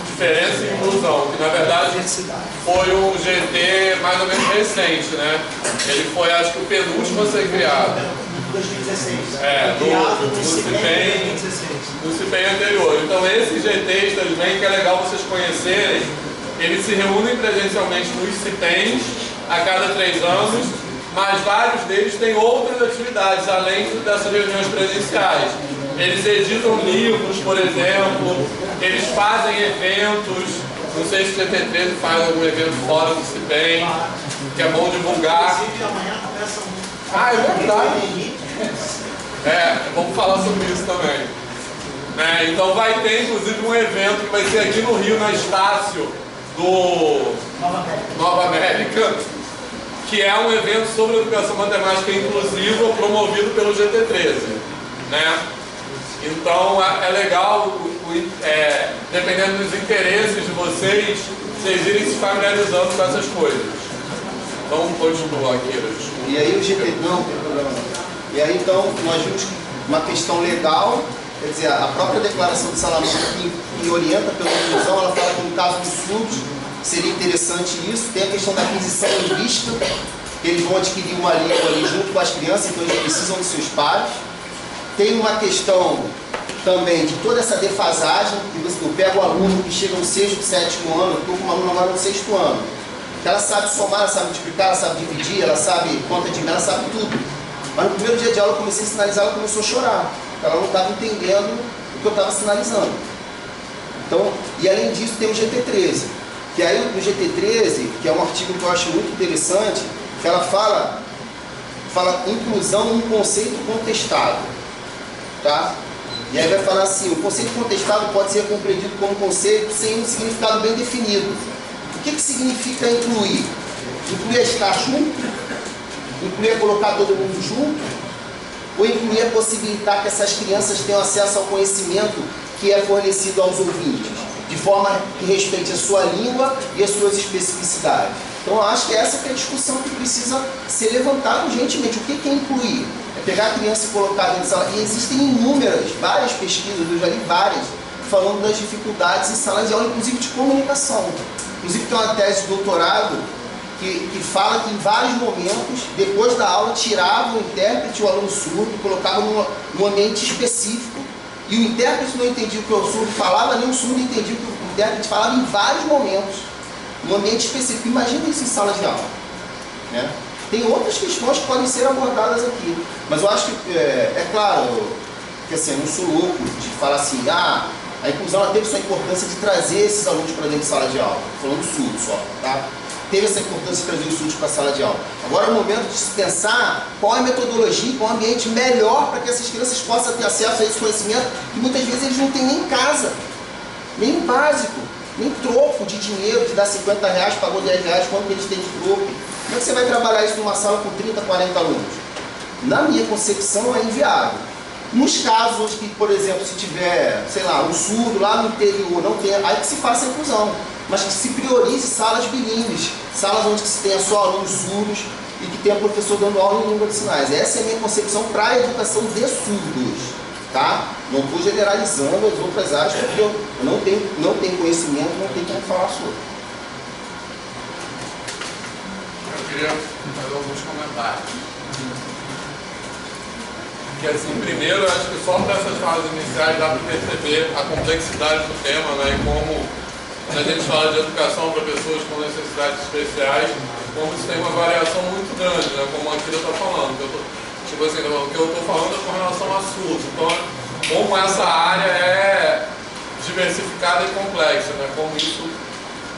Diferença e inclusão, que na verdade foi um GT mais ou menos recente, né? Ele foi, acho que, o penúltimo a ser criado. 2016. No CIPEM anterior. Então esses GTs também, que é legal vocês conhecerem, eles se reúnem presencialmente nos CIPEMs a cada 3 anos, mas vários deles têm outras atividades, além dessas reuniões presenciais. Eles editam livros, por exemplo, eles fazem eventos, não sei se o GT13 faz algum evento fora do CIPEM, que é bom divulgar. Inclusive, amanhã começa um... Ah, é verdade. Vamos falar sobre isso também. Então vai ter, inclusive, um evento que vai ser aqui no Rio, na Estácio, do Nova América, que é um evento sobre educação matemática inclusiva promovido pelo GT13, né? Então é legal, dependendo dos interesses de vocês irem se familiarizando com essas coisas. Vamos continuar aqui. E aí o GT, não tem problema não. E aí então nós vimos uma questão legal, Quer dizer, a própria declaração de Salamanca que orienta pela inclusão, ela fala que no caso dos surdos seria interessante isso. Tem a questão da aquisição linguística, que eles vão adquirir uma língua ali junto com as crianças, então eles precisam dos seus pares. Tem uma questão também de toda essa defasagem, que eu pego o aluno que chega no 6º, 7º ano, eu estou com uma aluna agora no 6º ano, que ela sabe somar, ela sabe multiplicar, ela sabe dividir, ela sabe conta de ela sabe tudo. Mas no primeiro dia de aula eu comecei a sinalizar, ela começou a chorar. Ela não estava entendendo o que eu estava sinalizando. Então, e além disso tem o GT13, que aí no GT13, que é um artigo que eu acho muito interessante, que ela fala inclusão num conceito contestado, tá? E aí vai falar assim, o conceito contestado pode ser compreendido como conceito sem um significado bem definido. O que significa incluir? Incluir é estar junto? Incluir é colocar todo mundo junto? Ou incluir é possibilitar que essas crianças tenham acesso ao conhecimento que é fornecido aos ouvintes, de forma que respeite a sua língua e as suas especificidades? Então eu acho que essa que é a discussão que precisa ser levantada urgentemente. O que é incluir? É pegar a criança e colocar dentro da sala. E existem várias pesquisas, eu já li várias, falando das dificuldades em salas de aula, inclusive de comunicação. Inclusive tem uma tese de doutorado que fala que em vários momentos, depois da aula, tirava o intérprete e o aluno surdo, colocava num ambiente específico, e o intérprete não entendia o que o surdo falava, nem o surdo entendia o que o intérprete falava em vários momentos, num ambiente específico. Imagina isso em sala de aula, né? Tem outras questões que podem ser abordadas aqui, mas eu acho que, é claro, que assim, eu não sou louco de falar assim, a inclusão ela teve sua importância de trazer esses alunos para dentro de sala de aula, falando surdo só, tá? Teve essa importância de trazer os surdos para a sala de aula. Agora é o momento de se pensar qual é a metodologia, qual é o ambiente melhor para que essas crianças possam ter acesso a esse conhecimento que muitas vezes eles não têm nem em casa, nem o básico, nem troco de dinheiro, de dar 50 reais, pagou 10 reais, quanto que eles têm de troco? Como é que você vai trabalhar isso numa sala com 30, 40 alunos? Na minha concepção é inviável. Nos casos onde, que, por exemplo, se tiver, sei lá, um surdo lá no interior, não tem, aí que se faça a inclusão. Mas que se priorize salas bilíngues, salas onde se tenha só alunos surdos e que tenha professor dando aula em língua de sinais. Essa é a minha concepção para a educação de surdos, tá? Não estou generalizando as outras áreas, porque eu não tenho conhecimento, não tenho como falar sobre. Eu queria fazer alguns comentários. Que assim, primeiro, eu acho que só para essas fases iniciais dá para perceber a complexidade do tema, né? E como, quando a gente fala de educação para pessoas com necessidades especiais, como isso tem uma variação muito grande, né? Como a Kira está falando. Tipo assim, o que eu estou falando é com relação a surdos. Então, como essa área é diversificada e complexa, né? Como isso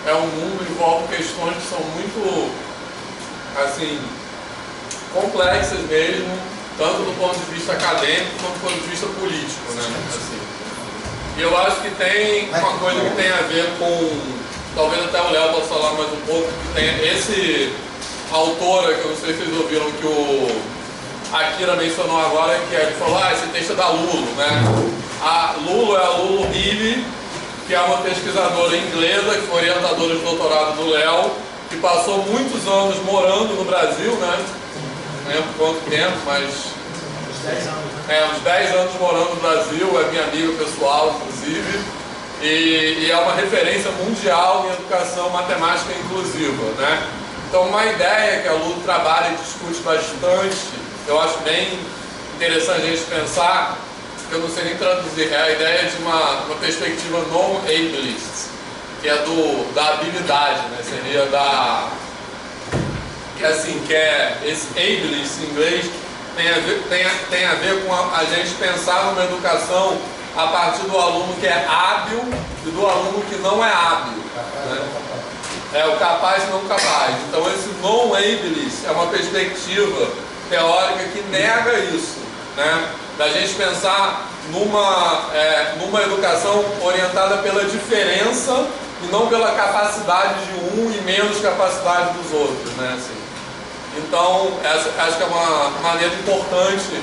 é um mundo, envolve questões que são muito, assim, complexas mesmo, tanto do ponto de vista acadêmico quanto do ponto de vista político, né? Assim. E eu acho que tem uma coisa que tem a ver com, talvez até o Léo possa falar mais um pouco, que tem esse autora, que eu não sei se vocês ouviram, que o Akira mencionou agora, que ele falou, esse texto é da Lulu, né? A Lulu é a Lulu Healy, que é uma pesquisadora inglesa, que foi orientadora de doutorado do Léo, que passou muitos anos morando no Brasil, né? Não lembro quanto tempo, mas uns 10 anos. Uns 10 anos morando no Brasil, é minha amiga pessoal, inclusive, e é uma referência mundial em educação matemática inclusiva, né? Então, uma ideia que a Lulu trabalha e discute bastante, eu acho bem interessante a gente pensar, que eu não sei nem traduzir, é a ideia de uma perspectiva non-ableist, que é da habilidade, né? Seria que é esse ableist em inglês, tem a ver com a gente pensar numa educação a partir do aluno que é hábil e do aluno que não é hábil, né? É o capaz e não capaz. Então esse non-ableist é uma perspectiva teórica que nega isso, né? Da gente pensar numa educação orientada pela diferença e não pela capacidade de um e menos capacidade dos outros, né? Assim. Então, acho que é uma maneira importante,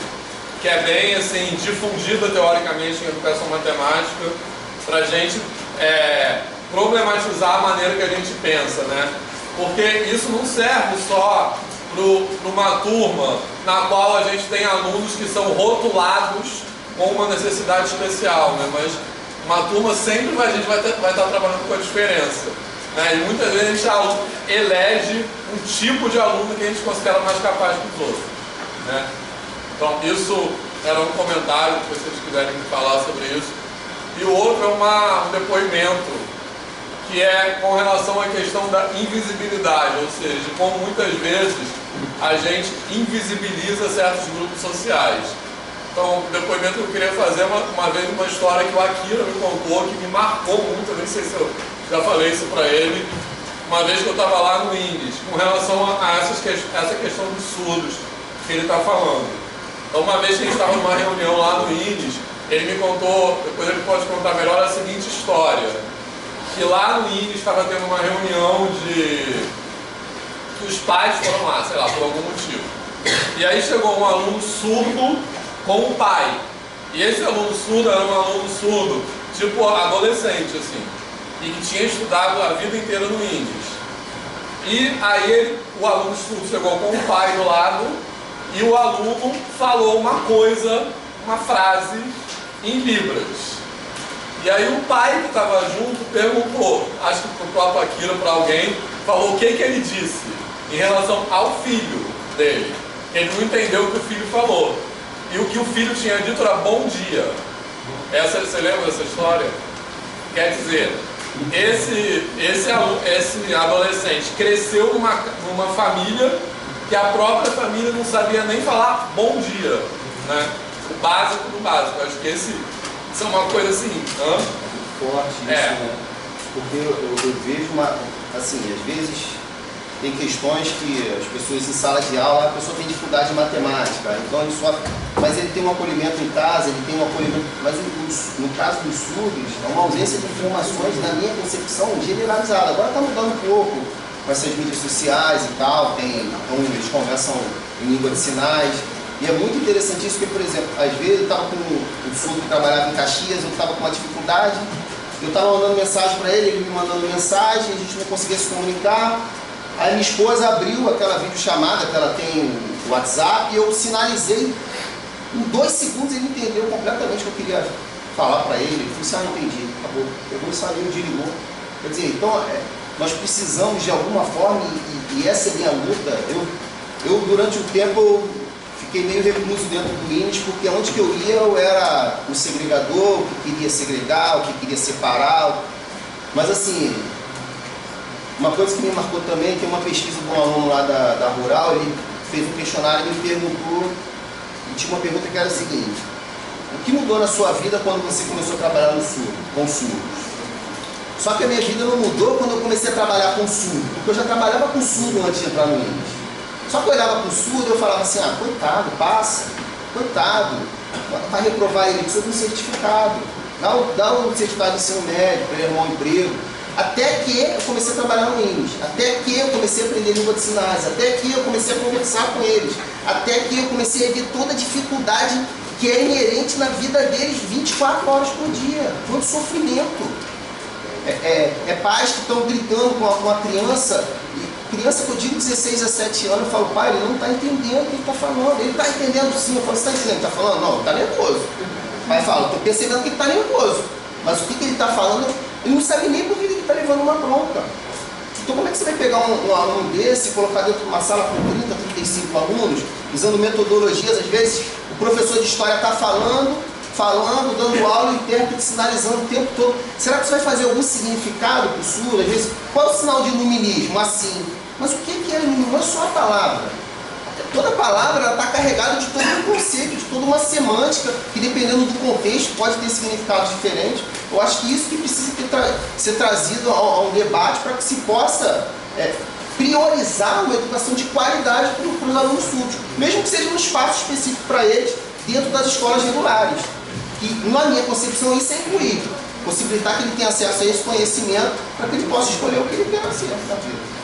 que é bem assim, difundida teoricamente em educação matemática, para a gente problematizar a maneira que a gente pensa, né? Porque isso não serve só para uma turma na qual a gente tem alunos que são rotulados com uma necessidade especial, né? Mas uma turma sempre a gente vai estar trabalhando com a diferença, né? E muitas vezes a gente elege um tipo de aluno que a gente considera mais capaz que os outros, né? Então isso era um comentário, se vocês quiserem falar sobre isso. E o outro é um depoimento, que é com relação à questão da invisibilidade, ou seja, como muitas vezes a gente invisibiliza certos grupos sociais. Então, o depoimento que eu queria fazer uma vez uma história que o Akira me contou, que me marcou muito, eu nem sei se eu já falei isso para ele, uma vez que eu estava lá no INGS, com relação a essa questão dos surdos que ele está falando. Então, uma vez que a gente estava numa reunião lá no INGS, ele me contou, depois ele pode contar melhor, a seguinte história, que lá no INGS estava tendo uma reunião que os pais foram lá, sei lá, por algum motivo. E aí chegou um aluno surdo com o pai. E esse aluno surdo era um aluno surdo, tipo adolescente, assim, e que tinha estudado a vida inteira no INGS. E aí o aluno surdo chegou com o pai do lado e o aluno falou uma coisa, uma frase em Libras. E aí o pai que estava junto perguntou, acho que para o próprio Akira, para alguém, falou o que ele disse em relação ao filho dele. Ele não entendeu o que o filho falou. E o que o filho tinha dito era bom dia. Você lembra dessa história? Quer dizer, esse adolescente cresceu numa família que a própria família não sabia nem falar bom dia, né? O básico do básico. Acho que isso é uma coisa assim, forte isso, né? Porque eu vejo assim, às vezes tem questões que as pessoas em sala de aula, a pessoa tem dificuldade em matemática, então mas ele tem um acolhimento em casa, ele tem um acolhimento, mas no caso dos surdos, é uma ausência de informações, na minha concepção, generalizada. Agora está mudando um pouco com essas mídias sociais e tal, então eles conversam em língua de sinais. E é muito interessante isso, porque, por exemplo, às vezes eu estava com um surdo que trabalhava em Caxias, eu estava com uma dificuldade, eu estava mandando mensagem para ele me mandando mensagem, a gente não conseguia se comunicar. Aí minha esposa abriu aquela videochamada que ela tem no WhatsApp e eu sinalizei. Em 2 segundos ele entendeu completamente o que eu queria falar para ele. Ele disse, entendi, acabou. Pegou, saiu, desligou. Quer dizer, então nós precisamos de alguma forma, e essa é a minha luta. Eu durante um tempo fiquei meio recluso dentro do INGS, porque onde que eu ia eu era o segregador, o que queria segregar, o que queria separar. Mas assim, uma coisa que me marcou também, tem uma pesquisa de um aluno lá da Rural, ele fez um questionário e me perguntou, e tinha uma pergunta que era a seguinte: o que mudou na sua vida quando você começou a trabalhar com surdos? Só que a minha vida não mudou quando eu comecei a trabalhar com surdo, porque eu já trabalhava com surdo antes de entrar no INGS. Só que eu olhava para o surdo e eu falava assim, coitado, passa, coitado, vai reprovar ele, precisa de um certificado, dá um certificado de ensino médio para ele arrumar um emprego. Até que eu comecei a trabalhar no INGS, até que eu comecei a aprender língua de sinais, até que eu comecei a conversar com eles, até que eu comecei a ver toda a dificuldade que é inerente na vida deles 24 horas por dia, todo sofrimento. Pais que estão gritando com a criança, criança que eu digo 16 a 17 anos, eu falo, pai, ele não está entendendo o que ele está falando. Ele está entendendo sim. Eu falo, você está entendendo o que está falando? Não, ele está nervoso. O pai fala, estou percebendo que ele está nervoso. Mas o que ele está falando, ele não sabe nem por que ele está levando uma bronca. Então como é que você vai pegar um aluno desse e colocar dentro de uma sala com 30, 35 alunos, usando metodologias, às vezes o professor de história está falando, dando aula, o intérprete sinalizando o tempo todo. Será que você vai fazer algum significado para o surdo? Às vezes, qual é o sinal de iluminismo? Assim. Mas o que é iluminismo? Não é só a palavra. Toda palavra está carregada de todo um conceito, de toda uma semântica, que dependendo do contexto pode ter significados diferentes. Eu acho que isso que precisa ser trazido a um debate para que se possa priorizar uma educação de qualidade para os alunos surdos, mesmo que seja um espaço específico para eles dentro das escolas regulares. E na minha concepção isso é incluir, possibilitar que ele tenha acesso a esse conhecimento para que ele possa escolher o que ele quer ser na vida.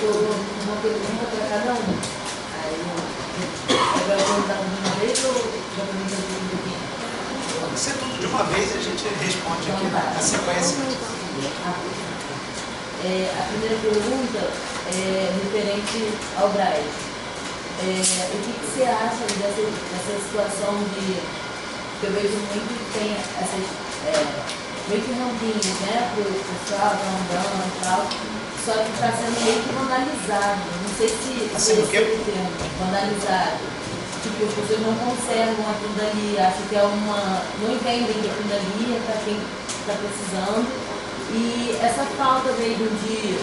Uma pergunta para cada um. Aí eu vou perguntar de uma vez ou já pergunta de um pouquinho? Pode ser tudo de uma vez e a gente responde aqui na sequência. A primeira pergunta é referente ao Braille. O que você acha dessa situação de que eu vejo muito que tem essas meio que rampinhas, né, para o pessoal tá andando e tal, só que está sendo meio que vandalizado. Não sei se esse é o termo, vandalizado. Tipo, as pessoas não conservam aquilo dali, acham que é não entendem que aquilo dali é para quem está precisando. E essa falta mesmo de,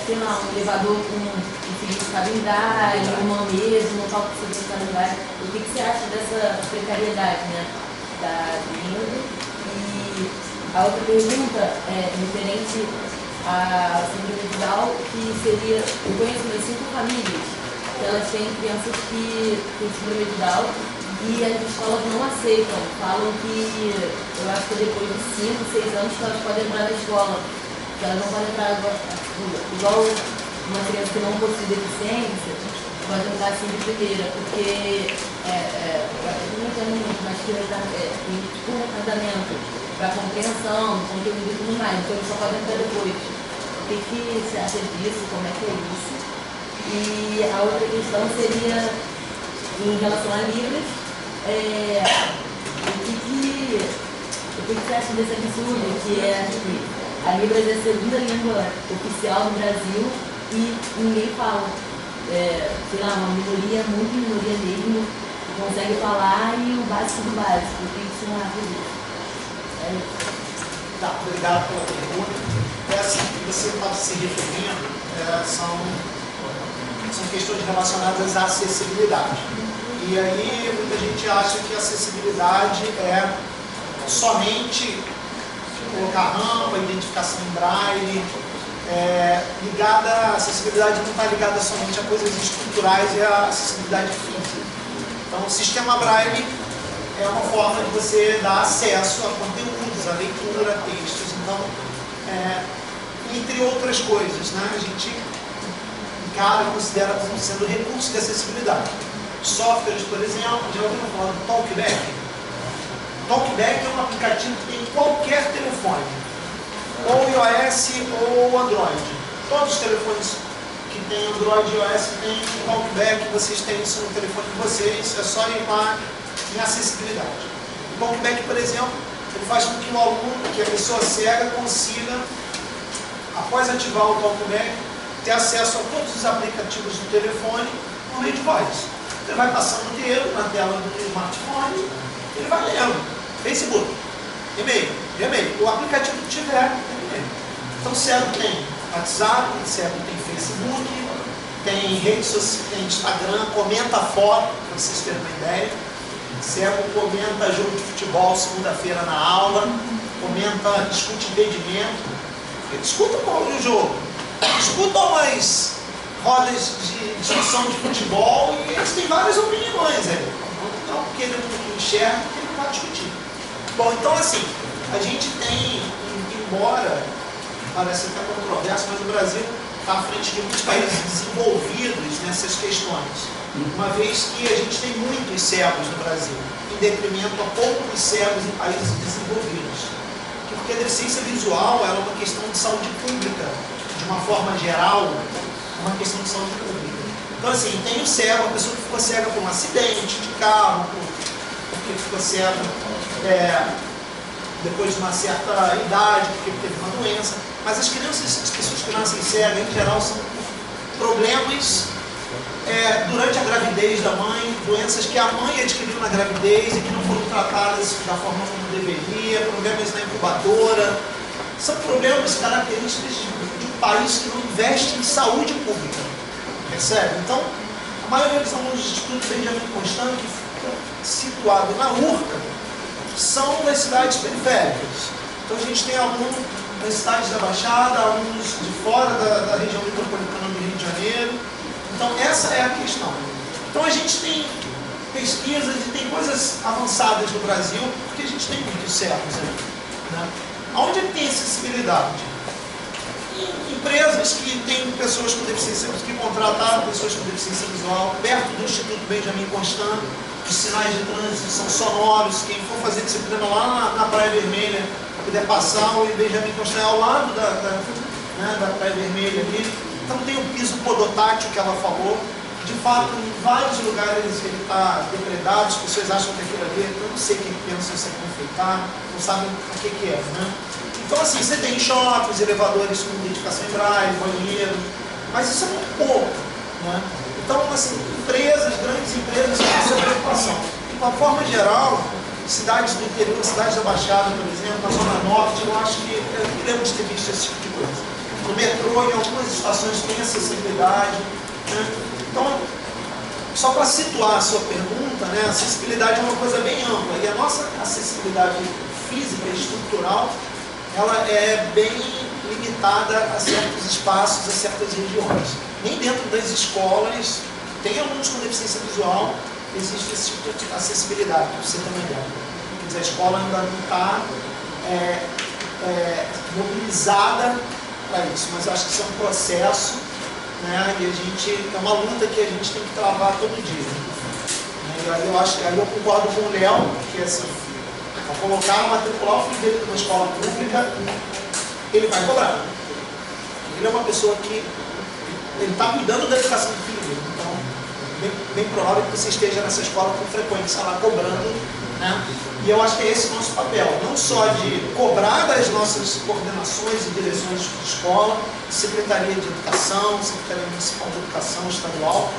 sei lá, um elevador com um significado em braille, uma mesa, um local com significado em braille. O que você acha dessa precariedade, né, da língua? E a outra pergunta é referente à síndrome de Down, que seria, eu conheço umas 5 famílias, que elas têm crianças que têm síndrome de Down e as escolas não aceitam, falam que, eu acho que depois de 5, 6 anos que elas podem entrar na escola, que elas não podem entrar igual uma criança que não possui deficiência, pode entrar assim de primeira, porque eu não entendo muito, mas que tem tipo um retardamento para compreensão, conteúdo e tudo mais, então ele só pode entrar depois. O que você acha disso? Como é que é isso? E a outra questão seria em relação a Libras, o que você acha desse absurdo que é que a Libras é a segunda língua oficial no Brasil e ninguém fala. Sei lá, uma minoria, muito minoria mesmo, consegue falar e o básico do básico. O que você acha disso? Tá, obrigado pela pergunta. Assim, que você estava se referindo são questões relacionadas à acessibilidade. E aí muita gente acha que a acessibilidade é somente colocar rampa, identificação em braille, ligada, a acessibilidade não está ligada somente a coisas estruturais e a acessibilidade física. Então o sistema braille é uma forma de você dar acesso a conteúdos, a leitura, a textos. Então, entre outras coisas, né, a gente encara e considera como sendo recurso de acessibilidade. Softwares, por exemplo, já ouviram falar do Talkback? Talkback é um aplicativo que tem em qualquer telefone, ou iOS ou Android. Todos os telefones que tem Android e iOS têm Talkback, vocês têm isso no telefone de vocês, é só ir lá em acessibilidade. O Talkback, por exemplo, ele faz com que o aluno, que a pessoa cega, consiga, após ativar o Talkback, ter acesso a todos os aplicativos do telefone por meio de voz. Ele vai passando o dedo na tela do smartphone, ele vai lendo. Facebook, e-mail, o aplicativo que tiver, e-mail. Então o cego tem WhatsApp, o cego tem Facebook, tem redes sociais, tem Instagram, comenta foto, para vocês terem uma ideia. O cego comenta jogo de futebol segunda-feira na aula, discute impedimento. Ele escuta o jogo, escuta umas rodas de discussão de futebol e eles têm várias opiniões aí. Não porque ele não enxerga, que ele não vai discutir. Bom, então assim, a gente tem, embora parece até controverso, mas o Brasil está à frente de muitos países desenvolvidos nessas questões. Uma vez que a gente tem muitos cegos no Brasil, em detrimento a poucos cegos em países desenvolvidos. Porque a deficiência visual ela é uma questão de saúde pública, de uma forma geral, uma questão de saúde pública. Então assim, tem o cego, a pessoa que ficou cega por um acidente de carro, porque ficou cego depois de uma certa idade, porque teve uma doença. Mas as pessoas que nascem cegas, em geral, são problemas durante a gravidez da mãe, doenças que a mãe adquiriu na gravidez e que não foram tratadas da forma como deveria, problemas na incubadora. São problemas característicos de um país que não investe em saúde pública. Percebe? Então, a maioria dos alunos do Instituto Benjamin Constant, que fica situado na URCA, são das cidades periféricas. Então a gente tem alunos das cidades da Baixada, alunos de fora da região metropolitana do Rio de Janeiro. Então essa é a questão. Então a gente tem pesquisas e tem coisas avançadas no Brasil, porque a gente tem muitos cegos aí. Né? Onde tem acessibilidade? Em empresas que têm pessoas com deficiência, que contrataram pessoas com deficiência visual, perto do Instituto Benjamin Constant, os sinais de trânsito são sonoros. Quem for fazer disciplina lá na Praia Vermelha, puder passar, o Benjamin Constant ao lado né, da Praia Vermelha ali. Então tem o piso podotátil que ela falou. De fato, em vários lugares ele está depredado, as pessoas acham que aquilo ali, eu não sei quem pensa se é confeitar, não sabem o que é, né? Então assim, você tem shoppings, elevadores com identificação em braille, banheiro, mas isso é muito pouco, né? Então assim, empresas, grandes empresas têm essa preocupação. De uma forma geral, cidades do interior, cidades da Baixada, por exemplo, na Zona Norte, eu acho que, eu não lembro de ter visto esse tipo de coisa. No metrô, em algumas estações tem acessibilidade, né? Então, só para situar a sua pergunta, né, a acessibilidade é uma coisa bem ampla, e a nossa acessibilidade física e estrutural, ela é bem limitada a certos espaços, a certas regiões. Nem dentro das escolas, tem alunos com deficiência visual, existe esse tipo de acessibilidade, para você ter uma ideia. Quer dizer, a escola ainda não está mobilizada para isso, mas eu acho que isso é um processo, né, e a gente, é uma luta que a gente tem que travar todo dia. E aí eu acho que aí eu concordo com o Léo, que assim, ao colocar, matricular o filho dele numa escola pública, ele vai cobrar. Ele é uma pessoa que ele está cuidando da educação do filho dele, então bem provável que você esteja nessa escola com frequência lá cobrando, né? E eu acho que é esse o nosso papel, não só de cobrar das nossas coordenações e direções de escola, Secretaria de Educação, Secretaria Municipal de Educação Estadual,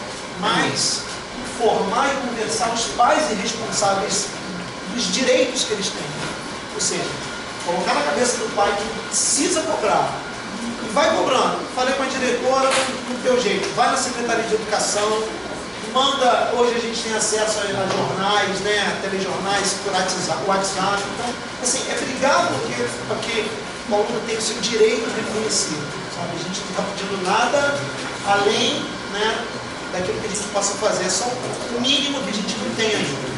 mas informar e conversar os pais e responsáveis dos direitos que eles têm. Ou seja, colocar na cabeça do pai que precisa cobrar. E vai cobrando. Falei com a diretora, do teu jeito. Vai na Secretaria de Educação, manda, hoje a gente tem acesso a jornais, né, telejornais por WhatsApp. Então, assim, é brigar porque o aluno tem o seu direito reconhecido. Sabe? A gente não está pedindo nada além, né, daquilo que a gente possa fazer. É só o mínimo que a gente não tem ainda.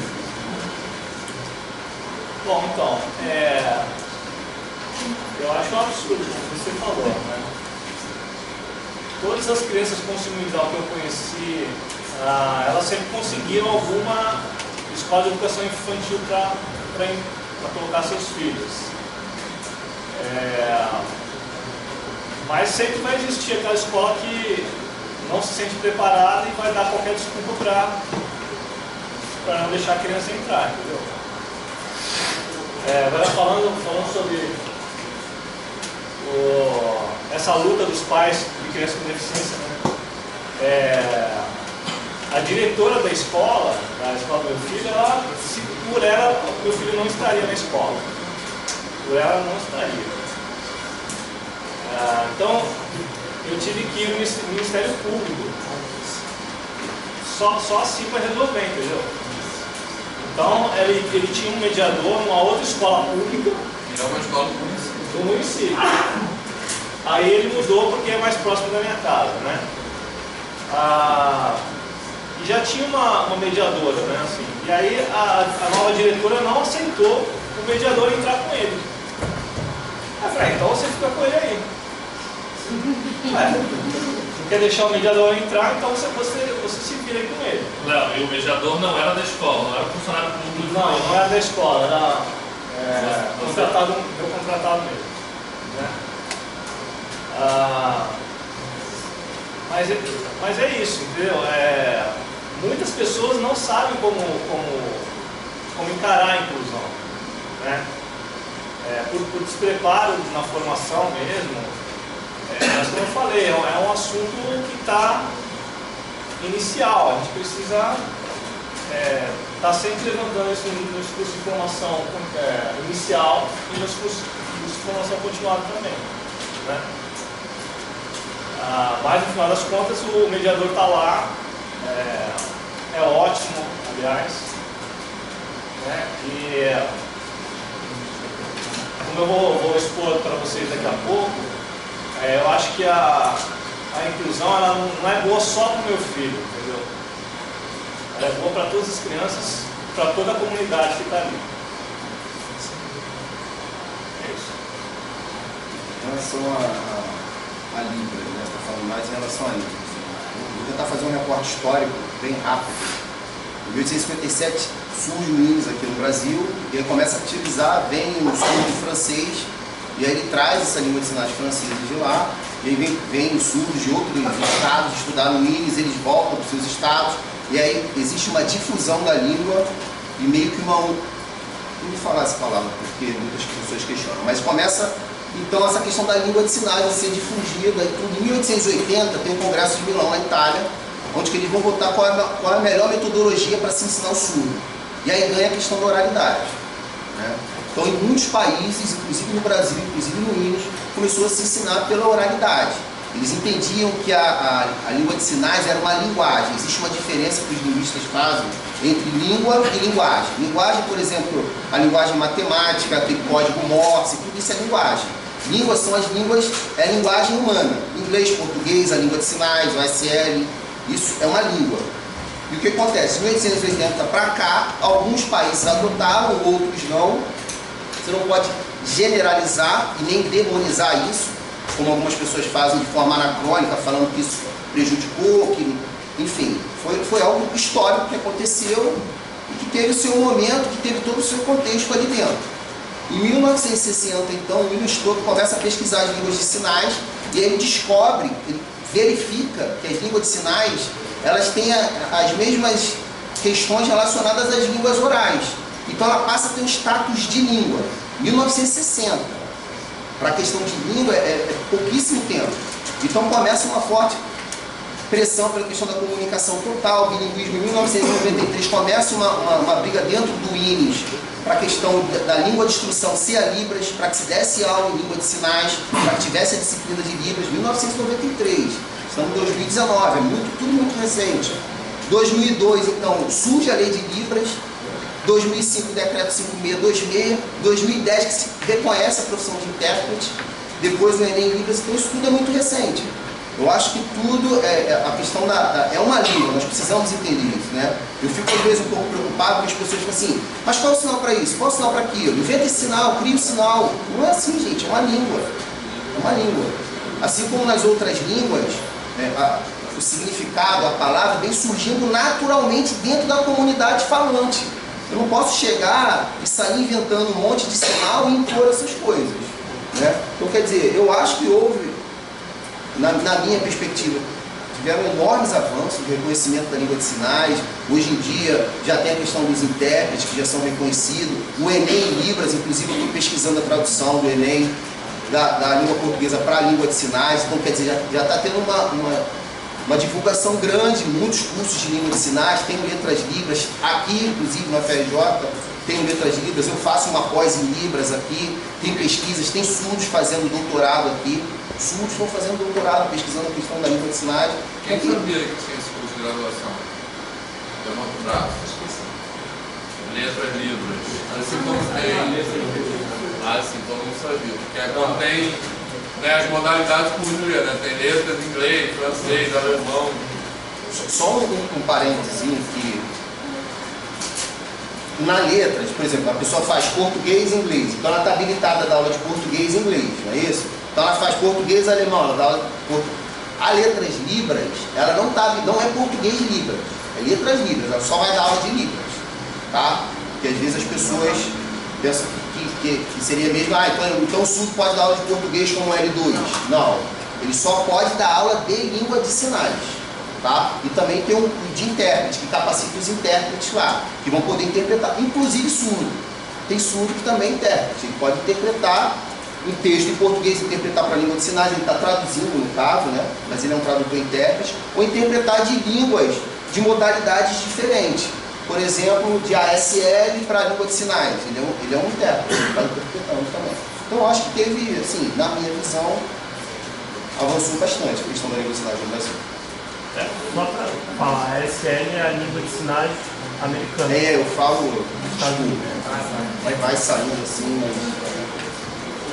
Bom, então, eu acho um absurdo o que você falou, né? Todas as crianças com síndrome de Down que eu conheci, elas sempre conseguiram alguma escola de educação infantil para colocar seus filhos. Mas sempre vai existir aquela escola que não se sente preparada e vai dar qualquer desculpa para não deixar a criança entrar, entendeu? Agora falando sobre essa luta dos pais de crianças com deficiência, né? A diretora da escola do meu filho, por ela, meu filho não estaria na escola. Por ela não estaria. Então, eu tive que ir no Ministério Público. Só assim para resolver, entendeu? Então, ele tinha um mediador numa outra escola pública. É uma escola do município. Aí ele mudou porque é mais próximo da minha casa, né? E já tinha uma mediadora, né? Assim. E aí a nova diretora não aceitou o mediador entrar com ele. Aí eu falei, então você fica com ele aí. Não quer deixar o mediador entrar, então você se vira aí com ele. Léo, e o mediador não era da escola, não era funcionário público? Não era da escola, era contratado mesmo. Né? Mas é isso, entendeu? Muitas pessoas não sabem como encarar a inclusão, né? Por despreparo na formação mesmo. Mas como eu falei, é um assunto que está inicial. A gente precisa estar sempre levantando isso nos cursos de formação inicial e nos cursos de formação continuada também, né? Mas no final das contas o mediador está lá, é ótimo, aliás, né? E como eu vou expor para vocês daqui a pouco, eu acho que a inclusão ela não é boa só para o meu filho, entendeu? Ela é boa para todas as crianças, para toda a comunidade que está ali. É isso. Em relação a Libras, né? Está falando mais em relação a Libras. Vou tentar fazer um recorte histórico bem rápido. Em 1857 surge o INS aqui no Brasil, e ele começa a utilizar, vem o estudo francês, e aí ele traz essa língua de sinais francesa de lá, e aí vem os surdos de outros estados estudar no INES, eles voltam para os seus estados, e aí existe uma difusão da língua e meio que não vou falar essa palavra porque muitas pessoas questionam, mas começa então essa questão da língua de sinais a ser difundida. Em 1880 tem o Congresso de Milão na Itália, onde que eles vão votar qual é a melhor metodologia para se ensinar o surdo, e aí ganha a questão da oralidade, né? Então em muitos países, inclusive no Brasil, inclusive no INES, começou a se ensinar pela oralidade. Eles entendiam que a língua de sinais era uma linguagem. Existe uma diferença que os linguistas fazem entre língua e linguagem. Linguagem, por exemplo, a linguagem matemática, tem código Morse, tudo isso é linguagem. Línguas são as línguas, é a linguagem humana. Inglês, português, a língua de sinais, o ASL, isso é uma língua. E o que acontece? Em 1880 para cá, alguns países adotaram, outros não. Você não pode generalizar e nem demonizar isso, como algumas pessoas fazem de forma anacrônica, falando que isso prejudicou, que, enfim, foi algo histórico que aconteceu e que teve o seu momento, que teve todo o seu contexto ali dentro. Em 1960, então, o William Stokes começa a pesquisar as línguas de sinais e aí ele descobre, ele verifica que as línguas de sinais, elas têm as mesmas questões relacionadas às línguas orais. Então ela passa a ter um status de língua. 1960. Para a questão de língua é pouquíssimo tempo. Então começa uma forte pressão pela questão da comunicação total, bilinguismo. Em 1993 começa uma briga dentro do INES para a questão da língua de instrução ser a Libras, para que se desse aula em língua de sinais, para que tivesse a disciplina de Libras. 1993, estamos em 2019, tudo muito recente. 2002, então, surge a lei de Libras. 2005, o decreto 5626, 2010 que se reconhece a profissão de intérprete, depois o Enem Libras, então isso tudo é muito recente. Eu acho que tudo, a questão é uma língua, nós precisamos entender isso, né? Eu fico às vezes um pouco preocupado porque as pessoas ficam assim, mas qual é o sinal para isso? Qual é o sinal para aquilo? Inventa esse sinal, cria o sinal. Não é assim, gente, é uma língua. É uma língua. Assim como nas outras línguas, o significado, a palavra vem surgindo naturalmente dentro da comunidade falante. Eu não posso chegar e sair inventando um monte de sinal e impor essas coisas, né? Então, quer dizer, eu acho que houve, na minha perspectiva, tiveram enormes avanços no reconhecimento da língua de sinais. Hoje em dia já tem a questão dos intérpretes que já são reconhecidos. O Enem Libras, inclusive eu estou pesquisando a tradução do Enem da língua portuguesa para a língua de sinais. Então, quer dizer, já está tendo uma divulgação grande, muitos cursos de língua de sinais, tem letras Libras, aqui inclusive no FRJ, tem letras Libras, eu faço uma pós em Libras aqui, tem pesquisas, tem surdos fazendo doutorado aqui, surdos estão fazendo doutorado, pesquisando a questão da língua de sinais. Quem sabia que tinha esse curso de graduação? Levanta o braço. Letras Libras. Assim como tem. Assim como não sabia, porque contém, né, as modalidades por dia, né? Tem letras em inglês, francês, alemão. Só um parênteses que na letras, por exemplo, a pessoa faz português e inglês, então ela está habilitada a dar aula de português e inglês, não é isso? Então ela faz português e alemão, ela dá aula de português. A letras Libras, ela não é português Libras, é letras Libras, ela só vai dar aula de Libras, tá? Porque às vezes as pessoas pensam que seria mesmo, então o surdo pode dar aula de português como L2. Não, ele só pode dar aula de língua de sinais, tá? E também tem um de intérprete, que capacita os intérpretes lá, que vão poder interpretar, inclusive surdo. Tem surdo que também é intérprete, ele pode interpretar um texto em português, interpretar para a língua de sinais, ele está traduzindo no caso, né? Mas ele é um tradutor intérprete, ou interpretar de línguas, de modalidades diferentes. Por exemplo, de ASL para a língua de sinais, ele é um intérprete, ele está interpretando também. Então eu acho que teve, assim, na minha visão, avançou bastante a questão da língua de sinais no Brasil. Só para falar, a ASL é a língua de sinais americana. Eu falo, mas vai saindo assim.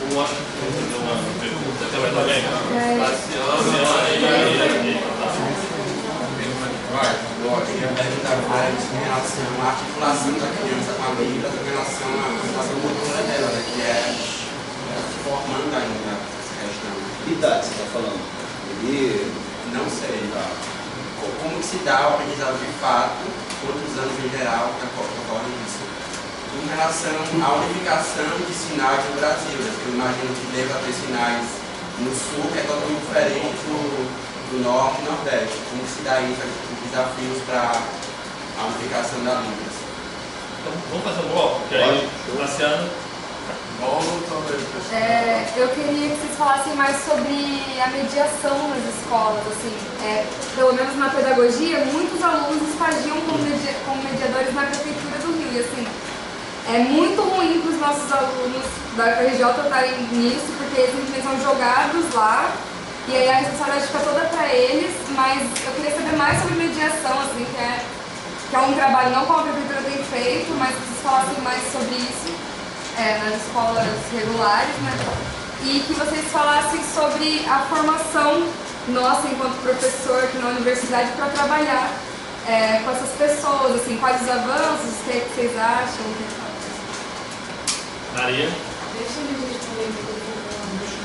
Eu acho que vou fazer uma pergunta até mais alguém. Eu ia perguntar para eles em relação à articulação da criança com a língua, em relação à articulação motora dela, né, que é se formando ainda essa questão. Que idade você está falando? Não sei. Como que se dá o aprendizado de fato, quantos anos em geral que ocorre isso? em relação à unificação de sinais no Brasil, né? Eu imagino que deva ter sinais no sul que é totalmente diferente do norte e nordeste. Como se dá isso, os desafios para a unificação da língua? Então, vamos fazer um bloco? Que aí, Marciano. Eu queria que vocês falassem mais sobre a mediação nas escolas. Assim, pelo menos na pedagogia, muitos alunos estagiam como mediadores na Prefeitura do Rio. E assim, é muito ruim para os nossos alunos da FRJ estarem nisso, porque eles simplesmente são jogados lá, e aí a responsabilidade fica toda para eles. Mas eu queria saber mais sobre mediação, assim, que é um trabalho não como a Prefeitura tem feito, mas que vocês falassem mais sobre isso. Nas escolas regulares, né? E que vocês falassem sobre a formação nossa enquanto professor aqui na universidade para trabalhar com essas pessoas, assim, quais os avanços, o que vocês acham? Maria? Deixa eu responder.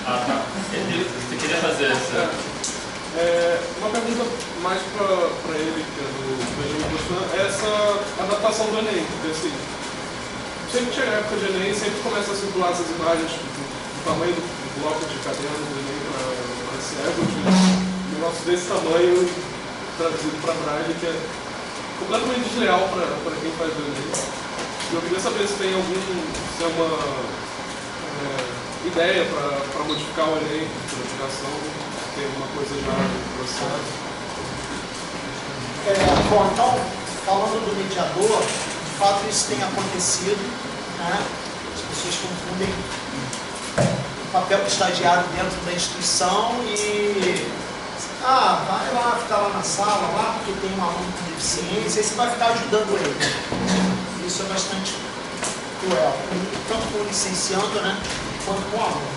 Tá. Você queria fazer essa? Uma pergunta mais para ele, que é do Benjamin, é essa adaptação do Enem, porque assim, sempre que chega a época de Enem, sempre começa a circular essas imagens do tamanho do bloco de caderno do Enem para cegos, um negócio desse tamanho traduzido para Braille, que é completamente desleal para quem faz o Enem. Eu queria saber se tem se é uma ideia para modificar o Enem, para aplicação, se tem alguma coisa já no processo. Bom, então, falando do mediador, de fato isso tem acontecido, né? As pessoas confundem o papel do estagiário dentro da instituição e vai lá, ficar lá na sala, lá porque tem um aluno com deficiência, e você vai ficar ajudando ele. Isso é bastante cruel, tanto com o licenciando, né, quanto com o aluno.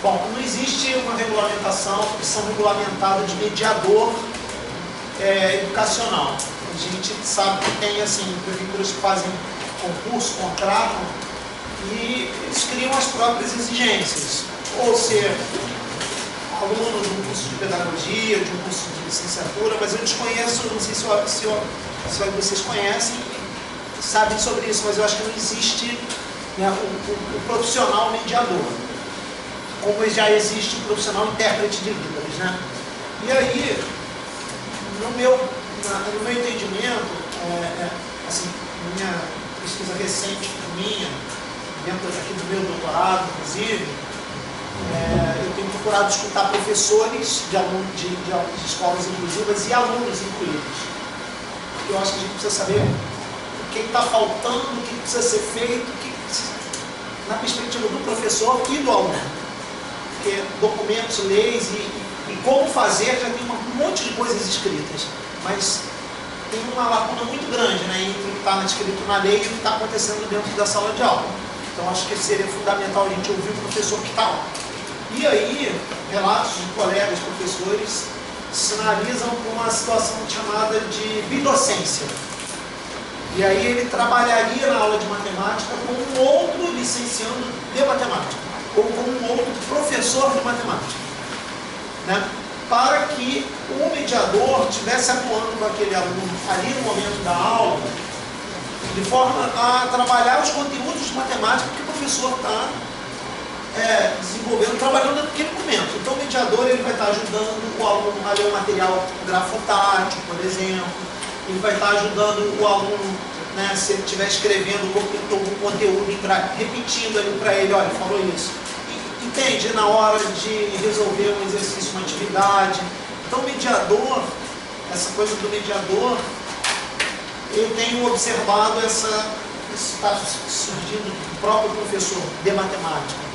Bom, não existe uma regulamentação, opção regulamentada de mediador educacional. A gente sabe que tem, assim, prefeituras que fazem concurso, contratam, e eles criam as próprias exigências. Ou ser aluno de um curso de pedagogia, de um curso de licenciatura, mas eu desconheço, não sei se vocês conhecem, sabem sobre isso, mas eu acho que não existe, né, o profissional mediador, como já existe o profissional intérprete de Libras, né? E aí, no meu entendimento, assim, minha pesquisa recente dentro aqui do meu doutorado, inclusive, eu tenho procurado escutar professores de escolas inclusivas e alunos incluídos. Eu acho que a gente precisa saber o que está faltando, o que precisa ser feito, na perspectiva do professor e do aluno. Porque documentos, leis e como fazer já tem um monte de coisas escritas, mas tem uma lacuna muito grande, né, entre o que está escrito na lei e o que está acontecendo dentro da sala de aula. Então acho que seria fundamental a gente ouvir o professor que está lá. E aí, relatos de colegas, professores, sinalizam com uma situação chamada de bidocência. E aí ele trabalharia na aula de matemática com um outro licenciando de matemática, ou com um outro professor de matemática, né? Para que o mediador estivesse atuando com aquele aluno ali no momento da aula, de forma a trabalhar os conteúdos de matemática que o professor está desenvolvendo, trabalhando naquele momento. Então o mediador ele vai estar ajudando o aluno a ler o material grafotático, por exemplo, ele vai estar ajudando o aluno, né, se ele estiver escrevendo algum conteúdo, repetindo ali para ele, olha, falou isso. Entende? Na hora de resolver um exercício, uma atividade. Então o mediador, essa coisa do mediador, eu tenho observado isso está surgindo do próprio professor de matemática.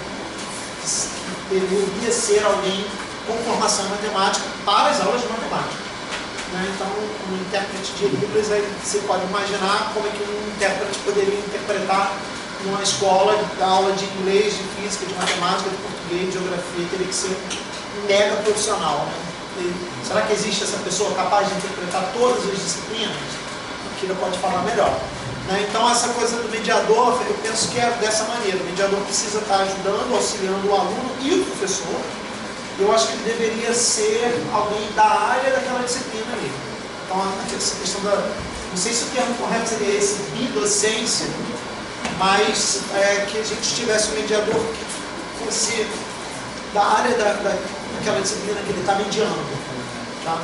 Deveria ser alguém com formação em matemática para as aulas de matemática. Né? Então, um intérprete de Libras, aí você pode imaginar como é que um intérprete poderia interpretar numa escola, da aula de inglês, de física, de matemática, de português, de geografia, teria que ser mega profissional. Né? Será que existe essa pessoa capaz de interpretar todas as disciplinas? A Kira pode falar melhor. Né? Então, essa coisa do mediador, eu penso que é dessa maneira. O mediador precisa estar ajudando, auxiliando o aluno e o professor. Eu acho que ele deveria ser alguém da área daquela disciplina ali. Então, essa questão da... Não sei se o termo correto seria esse, bidocência, mas que a gente tivesse um mediador que fosse da área daquela disciplina que ele está mediando. Tá?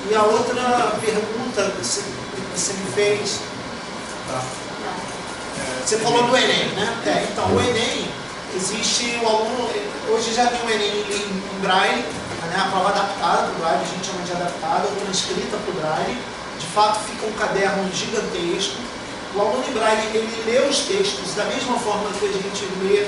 E a outra pergunta que você me fez, você falou do Enem, né? Então, o Enem, existe o aluno, hoje já tem o Enem em Braille, né? A prova adaptada para o Braille, a gente chama de adaptada, ou transcrita para o Braille. De fato, fica um caderno gigantesco. O aluno em Braille, ele lê os textos da mesma forma que a gente lê,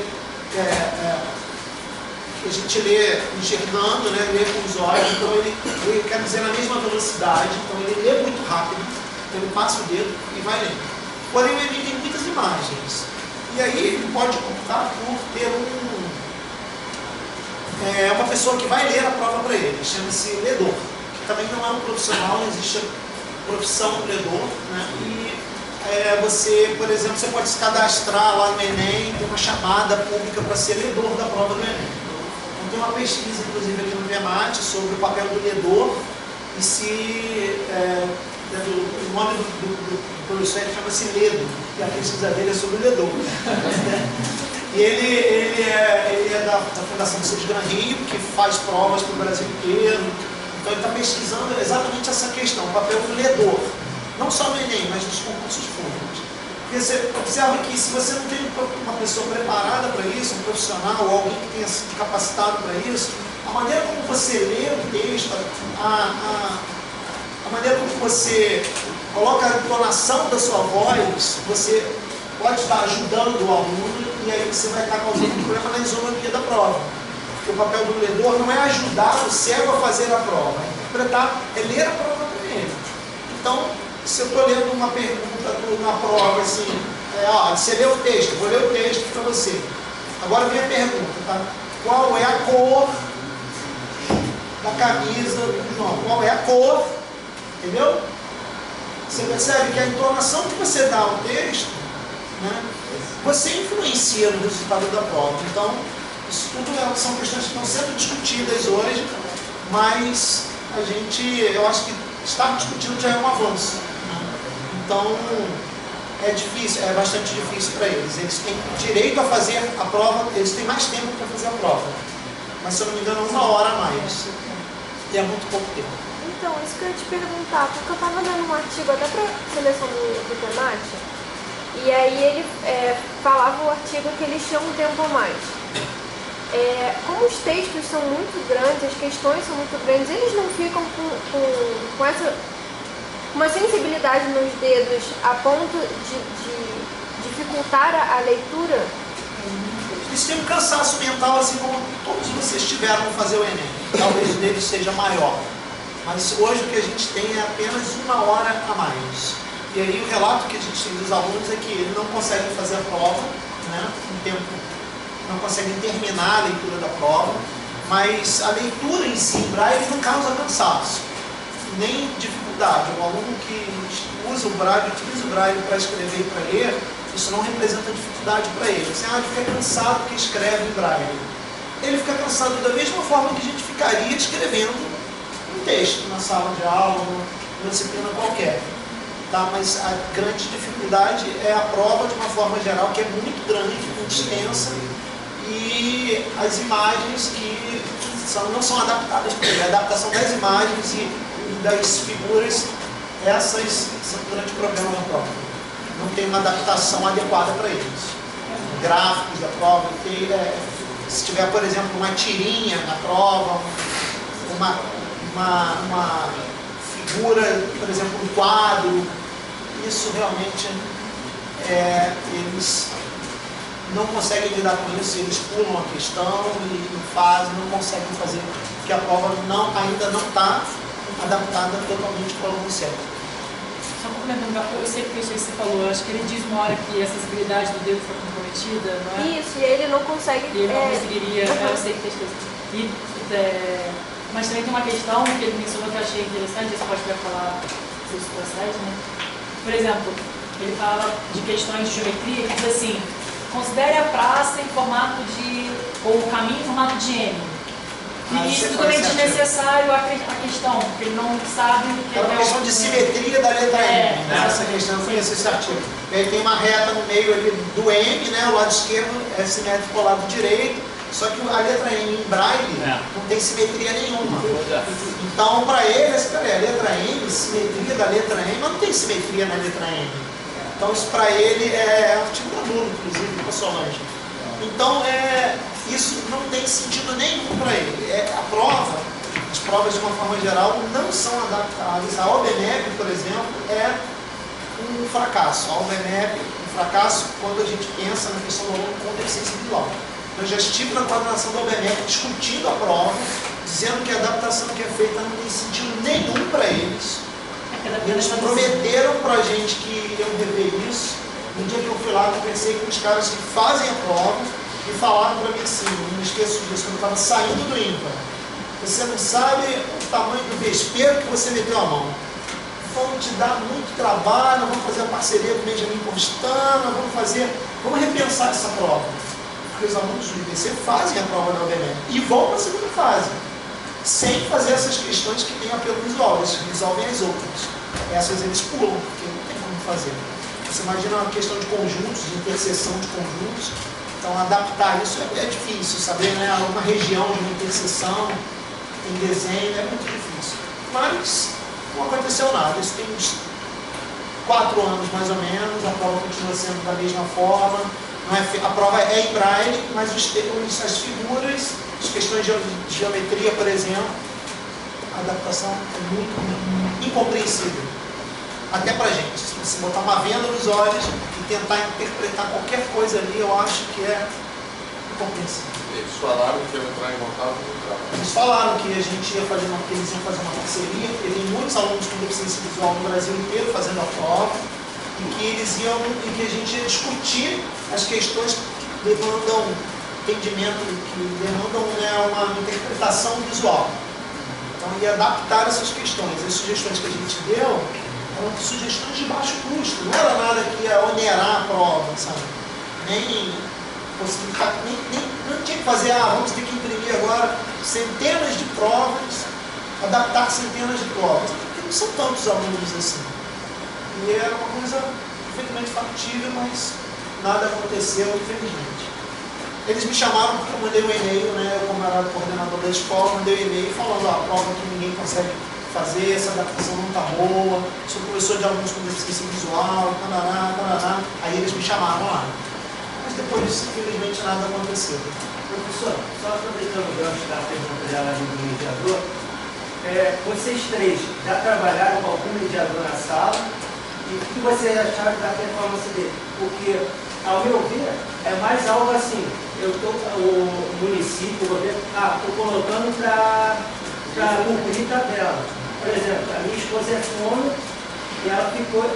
enxergando, né? Lê com os olhos, então ele quer dizer na mesma velocidade, então ele lê muito rápido, então ele passa o dedo e vai lendo. Porém, ele tem muitas imagens. E aí ele pode optar por ter uma pessoa que vai ler a prova para ele, chama-se ledor, que também não é um profissional, não existe a profissão ledor, né? E você, por exemplo, você pode se cadastrar lá no Enem, tem uma chamada pública para ser ledor da prova do Enem. Então tem uma pesquisa, inclusive, aqui no VMAT sobre o papel do ledor e se o nome do professor chama-se Ledo, e a pesquisa dele é sobre o ledor. E ele é da Fundação Cid Gran Rio, que faz provas para o Brasil inteiro. Então ele está pesquisando exatamente essa questão, o papel do ledor. Não só no Enem, mas nos concursos públicos. Porque você observa que se você não tem uma pessoa preparada para isso, um profissional ou alguém que tenha sido capacitado para isso, a maneira como você lê o texto, a maneira como você coloca a entonação da sua voz, você pode estar ajudando o aluno e aí você vai estar causando um problema na isonomia da prova. Porque o papel do ledor não é ajudar o cego a fazer a prova, é interpretar, é ler a prova para ele. Então, se eu estou lendo uma pergunta na prova, assim, você lê o texto, vou ler o texto para você. Agora vem a pergunta, tá? Qual é a cor da camisa do João? Qual é a cor? Entendeu? Você percebe que a entonação que você dá ao texto, né, você influencia no resultado da prova. Então, isso tudo são questões que estão sendo discutidas hoje, mas eu acho que estar discutindo já é um avanço. Então, é difícil, é bastante difícil para eles. Eles têm direito a fazer a prova, eles têm mais tempo para fazer a prova. Mas, se eu não me engano, 1 hora a mais. E é muito pouco tempo. Então, isso que eu ia te perguntar, porque eu estava lendo um artigo até para a seleção do PENAT, e aí ele falava o artigo que eles tinham um tempo a mais. Como os textos são muito grandes, as questões são muito grandes, eles não ficam com essa uma sensibilidade nos dedos a ponto de dificultar a leitura? Eles têm um cansaço mental, assim como todos vocês tiveram no fazer o Enem. Talvez o deles seja maior. Mas hoje o que a gente tem é apenas 1 hora a mais. E aí o relato que a gente tem dos alunos é que eles não conseguem fazer a prova, né, em tempo, não conseguem terminar a leitura da prova, mas a leitura em si, em Braille, não causa cansaço, nem dificuldade. O aluno que usa o Braille, utiliza o Braille para escrever e para ler, isso não representa dificuldade para ele. Você fica cansado que escreve em Braille. Ele fica cansado da mesma forma que a gente ficaria escrevendo um texto na sala de aula, numa disciplina qualquer. Tá? Mas a grande dificuldade é a prova, de uma forma geral, que é muito grande, muito extensa, e as imagens que não são adaptadas para ele. A adaptação das imagens e das figuras, essas são um grande problema na prova. Não tem uma adaptação adequada para eles. Gráficos da prova, se tiver, por exemplo, uma tirinha na prova, uma figura, por exemplo, um quadro, isso realmente eles não conseguem lidar com isso, eles pulam a questão e não conseguem fazer, porque a prova ainda não está adaptada totalmente para o aluno cego. Só complementando, eu sei porque isso que você falou, acho que ele diz uma hora que a sensibilidade do dedo está comprometida, não é? Isso, e ele não consegue... E ele não conseguiria, eu sei que tem coisas. Mas também tem uma questão que ele mencionou que eu achei interessante, você pode falar sobre esse processo, né? Por exemplo, ele fala de questões de geometria que diz assim, considere a praça em formato ou o caminho em formato de M. E isso totalmente necessário a questão, porque ele não sabe o que é uma questão de simetria da letra M. Essa questão foi esse artigo. E aí tem uma reta no meio ali do M, né? O lado esquerdo é simétrico ao lado direito, só que a letra M em braille não tem simetria nenhuma. Então, para ele, a letra M, simetria da letra M, mas não tem simetria na letra M. Então, isso para ele é artigo da Lula, inclusive, pessoalmente. Então, isso não tem sentido nenhum para ele. A prova, as provas de uma forma geral não são adaptadas. A OBMEP, por exemplo, é um fracasso. A OBMEP, um fracasso quando a gente pensa na questão do aluno com deficiência visual. Eu já estive na coordenação da OBMEP discutindo a prova, dizendo que a adaptação que é feita não tem sentido nenhum para eles. E eles prometeram para a gente que iam rever isso. No dia que eu fui lá, eu conversei com os caras que fazem a prova e falaram para mim assim, não me esqueço disso, quando eu estava saindo do ímpar. Você não sabe o tamanho do vespeiro que você meteu a mão. Vão te dar muito trabalho, vamos fazer a parceria com o Benjamin Constana, vamos repensar essa prova. Porque os alunos do IBC fazem a prova da OBMEP e vão para a segunda fase, sem fazer essas questões que têm apelo visual, eles resolvem as outras. Essas eles pulam, porque não tem como fazer. Você imagina uma questão de conjuntos, de interseção de conjuntos, então adaptar isso é difícil, saber, né? Uma região de uma interseção em desenho é muito difícil. Mas não aconteceu nada, isso tem uns 4 anos mais ou menos, a prova continua sendo da mesma forma, a prova é em braille, mas as figuras, as questões de geometria, por exemplo, a adaptação é muito incompreensível. Até pra gente, se você botar uma venda nos olhos e tentar interpretar qualquer coisa ali, eu acho que é incompreensível. Eles falaram que iam entrar em contato com o trabalho. Eles falaram que eles iam fazer uma parceria, porque tem muitos alunos com deficiência visual no Brasil inteiro fazendo a prova, e que a gente ia discutir as questões que demandam entendimento, que demandam, né, uma interpretação visual. Então ia adaptar essas questões. As sugestões que a gente deu eram sugestões de baixo custo, não era nada que ia onerar a prova, sabe? Não tinha que fazer, vamos ter que imprimir agora centenas de provas, adaptar centenas de provas, porque não são tantos alunos assim. E era uma coisa perfeitamente factível, mas nada aconteceu, infelizmente. Eles me chamaram porque eu mandei um e-mail, né? Eu, como era coordenador da escola, mandei um e-mail falando a prova que ninguém consegue fazer, essa adaptação não está boa, sou professor de alunos com deficiência visual, tarará. Aí eles me chamaram lá. Mas depois disso, infelizmente, nada aconteceu. Professor, só aproveitando o gancho da pergunta dela do mediador, vocês três já trabalharam com algum mediador na sala e o que vocês acharam da performance dele? Porque, ao meu ver, é mais algo assim, o município, o governo, estou colocando para cumprir tabela. Por exemplo, a minha esposa é fono e ela pegou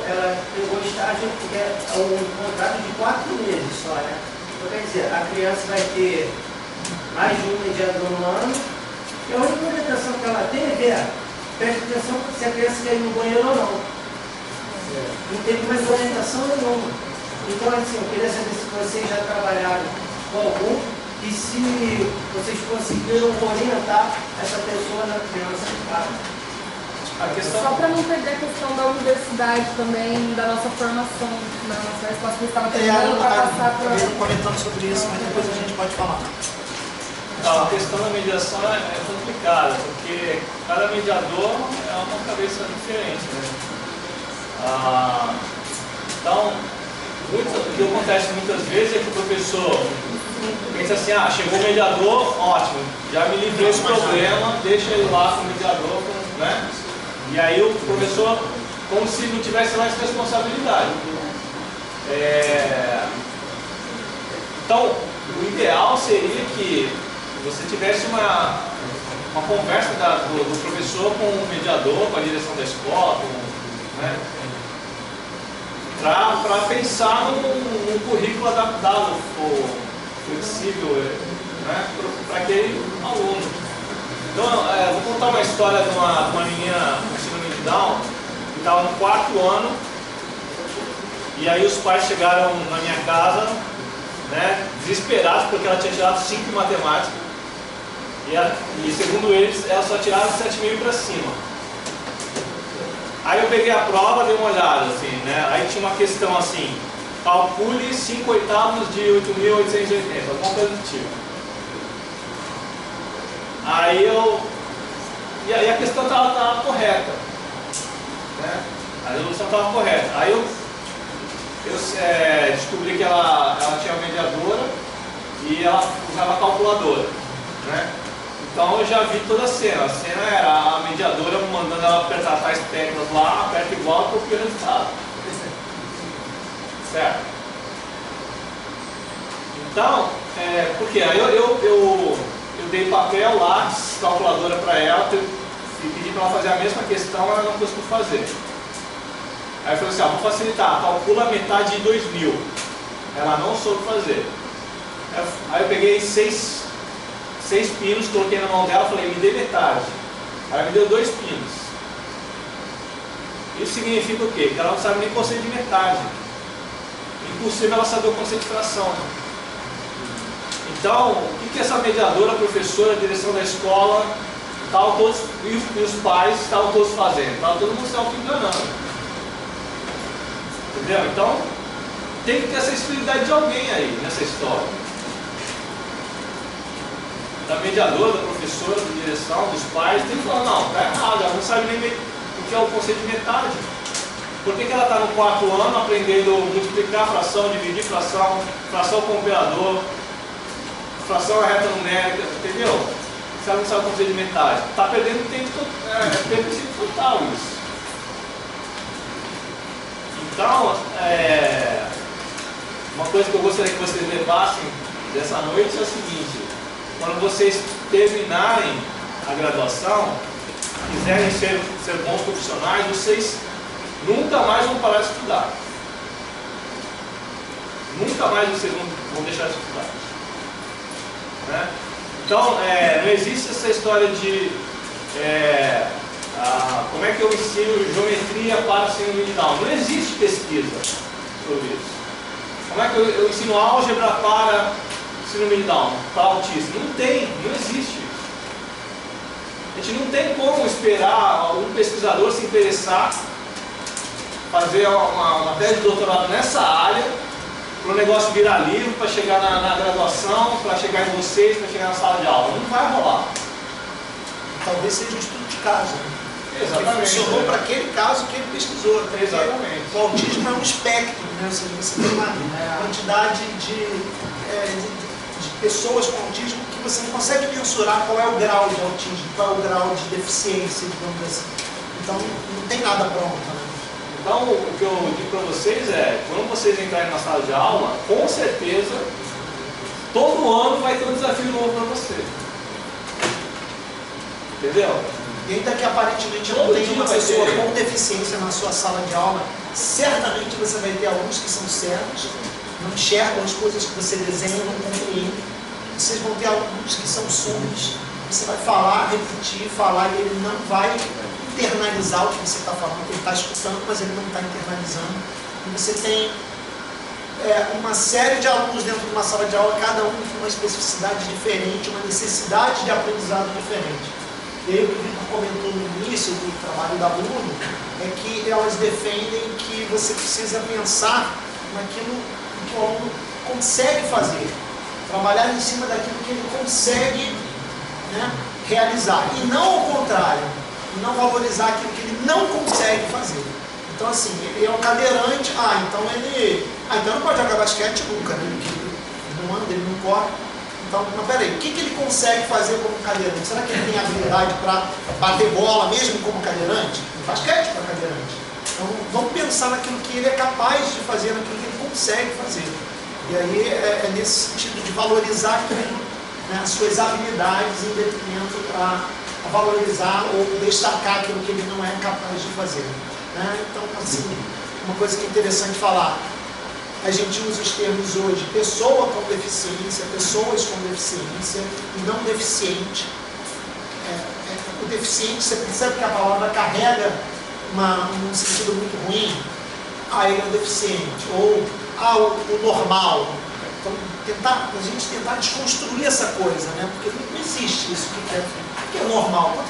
estágio, porque é um contrato de 4 meses só, né? Então, quer dizer, a criança vai ter mais de um mediador no ano, e a única orientação que ela tem é ver, preste atenção se a criança quer ir no banheiro ou não. Não tem mais orientação nenhuma. Então, assim, eu queria saber se vocês já trabalharam com algum e se vocês conseguiram orientar essa pessoa na criança de casa. Só para não perder a questão da universidade também, da nossa formação, na nossa resposta que estava terminando para passar para... comentando sobre isso, mas depois a gente pode falar. Então, a questão da mediação é complicada, porque cada mediador é uma cabeça diferente, né? Então, o que acontece muitas vezes é que o professor pensa assim, chegou o mediador, ótimo, já me livrei do problema, deixa ele lá com o mediador, né? E aí o professor, como se não tivesse mais responsabilidade. Então, o ideal seria que você tivesse uma conversa do professor com o mediador, com a direção da escola, né? Para pensar num currículo adaptado, flexível, né? Para aquele aluno. Então, vou contar uma história de uma menina com síndrome de Down, que estava no 4º ano, e aí os pais chegaram na minha casa, né, desesperados, porque ela tinha tirado 5 em matemática, E segundo eles, ela só tirava 7.000 para cima. Aí eu peguei a prova, dei uma olhada, assim, né? Aí tinha uma questão assim, calcule 5/8 de 8.880, alguma coisa do tipo. Aí e aí a questão estava correta, né? A resolução estava correta. Aí eu descobri que ela tinha mediadora e ela usava calculadora, né? Então eu já vi toda a cena. A cena era a mediadora mandando ela apertar tais teclas lá, aperta igual, copia o resultado. Certo? Então, por quê? Aí eu dei papel lá, calculadora para ela, e pedi para ela fazer a mesma questão, ela não conseguiu fazer. Aí eu falei assim, vou facilitar, calcula metade de 2.000. Ela não soube fazer. Aí eu peguei 6 pinos, coloquei na mão dela e falei, me dê metade. Ela me deu 2 pinos. Isso significa o quê? Que ela não sabe nem conceito de metade. Impossível ela saber o conceito de fração. Então, o que essa mediadora, a professora, a direção da escola, e os pais estavam todos fazendo? Estavam todo mundo se auto-enganando. Entendeu? Então, tem que ter essa sensibilidade de alguém aí nessa história. Da mediadora, da professora, da direção, dos pais, tem que falar, não, está errado, ela não sabe nem o que é o conceito de metade. Por que ela está no 4º ano aprendendo a multiplicar fração, dividir fração, fração com operador, fração é reta numérica, entendeu? Se ela não sabe o conceito de metade, está perdendo tempo total isso. Então, uma coisa que eu gostaria que vocês levassem dessa noite é o seguinte: quando vocês terminarem a graduação, quiserem ser bons profissionais, vocês nunca mais vão parar de estudar. Nunca mais vocês vão deixar de estudar. Né? Então, não existe essa história de como é que eu ensino geometria para síndrome de Down. Não existe pesquisa sobre isso. Como é que eu ensino álgebra para síndrome de Down, para autismo? Não tem, não existe isso. A gente não tem como esperar algum pesquisador se interessar, fazer uma tese de doutorado nessa área, para o negócio virar livro, para chegar na graduação, para chegar em vocês, para chegar na sala de aula. Não vai rolar. Talvez seja um estudo de caso. Exatamente. Que funcionou para aquele caso que ele pesquisou. Exatamente. O autismo é um espectro, né? Ou seja, você tem uma quantidade de pessoas com autismo que você não consegue mensurar qual é o grau de autismo, qual é o grau de deficiência, digamos assim. Então, não tem nada pronto. Né? Então, o que eu digo para vocês é, quando vocês entrarem na sala de aula, com certeza, todo ano vai ter um desafio novo para você. Entendeu? E ainda que aparentemente não tenha uma pessoa com deficiência na sua sala de aula, certamente você vai ter alunos que são cegos, não enxergam as coisas que você desenha, não compreendem. Vocês vão ter alunos que são surdos, você vai falar, repetir, falar, e ele não vai internalizar o que você está falando. Ele está escutando, mas ele não está internalizando. E você tem uma série de alunos dentro de uma sala de aula, cada um com uma especificidade diferente, uma necessidade de aprendizado diferente. E aí o que o Vitor comentou no início do trabalho da aluno é que elas defendem que você precisa pensar naquilo que o aluno consegue fazer, trabalhar em cima daquilo que ele consegue, né, realizar, e não ao contrário, e não valorizar aquilo que ele não consegue fazer. Então assim, ele é um cadeirante, então não pode jogar basquete nunca, né? Ele não anda, ele não corre. Então, mas peraí, o que ele consegue fazer como cadeirante? Será que ele tem habilidade para bater bola mesmo como cadeirante? Basquete para cadeirante. Então, vamos pensar naquilo que ele é capaz de fazer, naquilo que ele consegue fazer. E aí é nesse sentido de valorizar aquilo, né, as suas habilidades, em detrimento a valorizar ou destacar aquilo que ele não é capaz de fazer. Né? Então, assim, uma coisa que é interessante falar. A gente usa os termos hoje, pessoa com deficiência, pessoas com deficiência, e não deficiente. O deficiente, você percebe que a palavra carrega um sentido muito ruim. Ele é um deficiente. Ou, o normal. Então, a gente tentar desconstruir essa coisa, né? Porque não existe isso. O que é normal?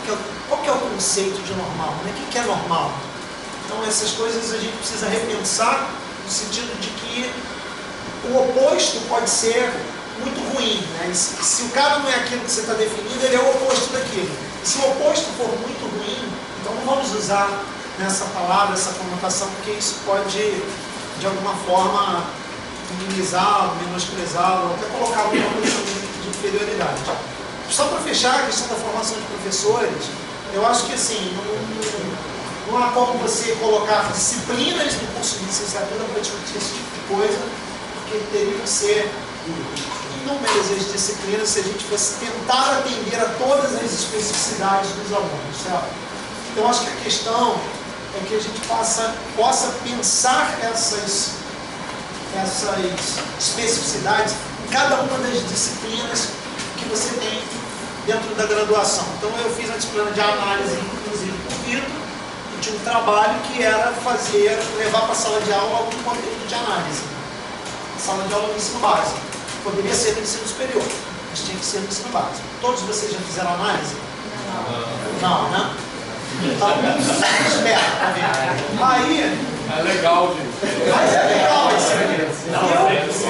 Qual que é o conceito de normal? Né? O que é normal? Então, essas coisas a gente precisa repensar no sentido de que o oposto pode ser muito ruim. Né? Se o cara não é aquilo que você está definindo, ele é o oposto daquilo. E se o oposto for muito ruim, então não vamos usar nessa palavra, essa conotação, porque isso pode, de alguma forma, minimizar, menosprezar, ou até colocar alguma posição de inferioridade. Só para fechar a questão da formação de professores, eu acho que assim, não há como você colocar disciplinas no curso de licenciatura para discutir esse tipo de coisa, porque teriam que ser inúmeras as disciplinas se a gente fosse tentar atender a todas as especificidades dos alunos, certo? Então, acho que a questão é que a gente possa pensar essas especificidades em cada uma das disciplinas que você tem dentro da graduação. Então, eu fiz a disciplina de análise, inclusive, com o Vitor, e tinha um trabalho que era levar para a sala de aula algum conteúdo de análise. Sala de aula do ensino básico. Poderia ser no ensino superior, mas tinha que ser no ensino básico. Todos vocês já fizeram análise? Não, né? Então, espera, tá vendo? Aí... É legal, gente. Mas é legal isso.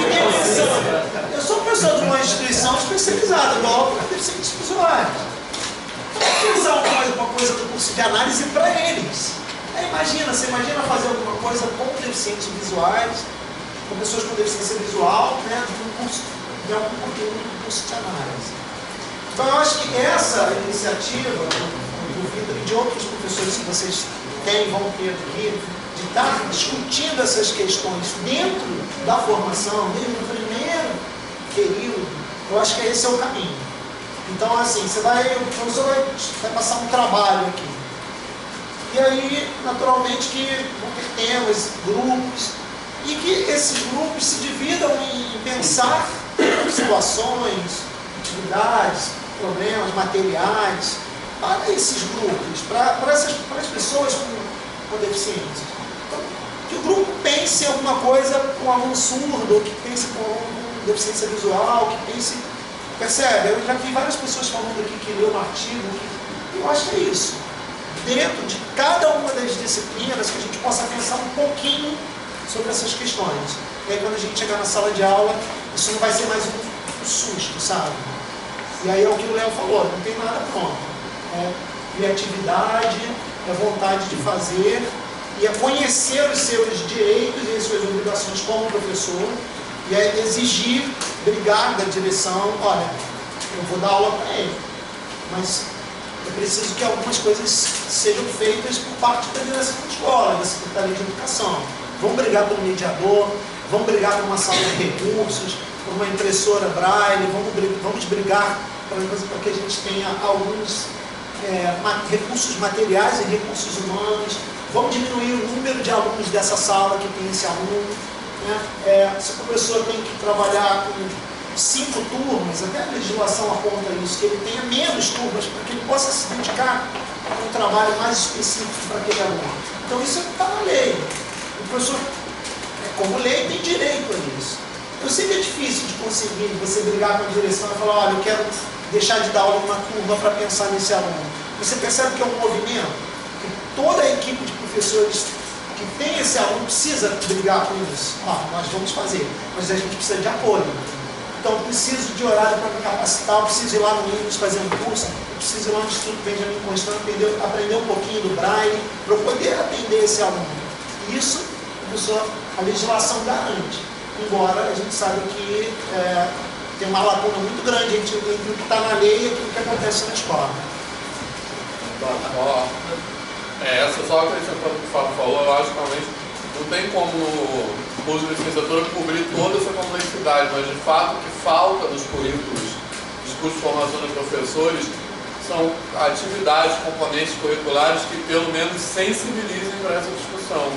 Eu sou professor de uma instituição especializada, eu dou aula para deficientes visuais. Então, utilizar uma coisa do curso de análise para eles. Você imagina fazer alguma coisa com deficientes visuais, com pessoas com deficiência visual, né, de algum conteúdo do curso de análise. Então, eu acho que essa iniciativa do Vitor e de outros professores que vocês vão ter aqui, de estar discutindo essas questões dentro da formação, desde o primeiro período, eu acho que esse é o caminho. Então, assim, o professor vai passar um trabalho aqui. E aí, naturalmente, que vão ter temas, grupos, e que esses grupos se dividam em pensar situações, atividades, problemas, materiais, para esses grupos, para as pessoas com deficiência. Então, que o grupo pense em alguma coisa com um aluno surdo, que pense com deficiência visual, que pense... Percebe? Eu já vi várias pessoas falando aqui que leu um artigo, eu acho que é isso. Dentro de cada uma das disciplinas, que a gente possa pensar um pouquinho sobre essas questões. E aí, quando a gente chegar na sala de aula, isso não vai ser mais um susto, sabe? E aí é o que o Léo falou, não tem nada pronto. É criatividade, é vontade de fazer, e é conhecer os seus direitos e as suas obrigações como professor, e é exigir, brigar da direção, olha, eu vou dar aula para ele, mas eu preciso que algumas coisas sejam feitas por parte da direção da escola, da Secretaria de Educação. Vamos brigar pelo mediador, vamos brigar por uma sala de recursos, por uma impressora Braille, vamos brigar para que a gente tenha alguns recursos materiais e recursos humanos, vamos diminuir o número de alunos dessa sala que tem esse aluno. Né? Se o professor tem que trabalhar com 5 turmas, até a legislação aponta isso, que ele tenha menos turmas, para que ele possa se dedicar a um trabalho mais específico para aquele aluno. Então isso está na lei. O professor, como lei, tem direito a isso. Eu sei que é difícil de conseguir você brigar com a direção e falar, olha, eu quero deixar de dar aula numa turma para pensar nesse aluno. Você percebe que é um movimento, que toda a equipe de professores que tem esse aluno precisa brigar com isso. Nós vamos fazer, mas a gente precisa de apoio. Então, eu preciso de horário para me capacitar, eu preciso ir lá no INES fazer um curso, eu preciso ir lá no Instituto Benjamin Constant aprender um pouquinho do Braille, para eu poder atender esse aluno. Isso, a legislação garante. Embora a gente saiba que tem uma lacuna muito grande entre o que está na lei e aquilo que acontece na escola. Essa só acrescentando o que o Fábio falou, eu acho que realmente não tem como no curso de licenciatura cobrir toda essa complexidade, mas de fato o que falta dos currículos, dos cursos de formação de professores, são atividades, componentes curriculares que pelo menos sensibilizem para essa discussão.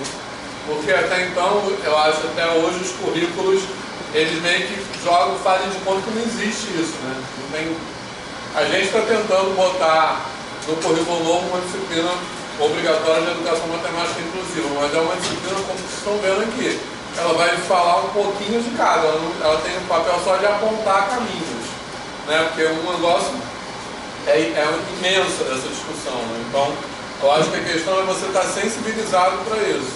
Porque até então, eu acho até hoje os currículos, eles meio que fazem de conta que não existe isso, né? Não tem... A gente está tentando botar no currículo novo uma disciplina obrigatória de educação matemática inclusiva, mas é uma disciplina, como vocês estão vendo aqui, ela vai falar um pouquinho de cada, ela tem um papel só de apontar caminhos, né? Porque um negócio é imenso essa discussão, né? Então, eu acho que a questão é você estar sensibilizado para isso.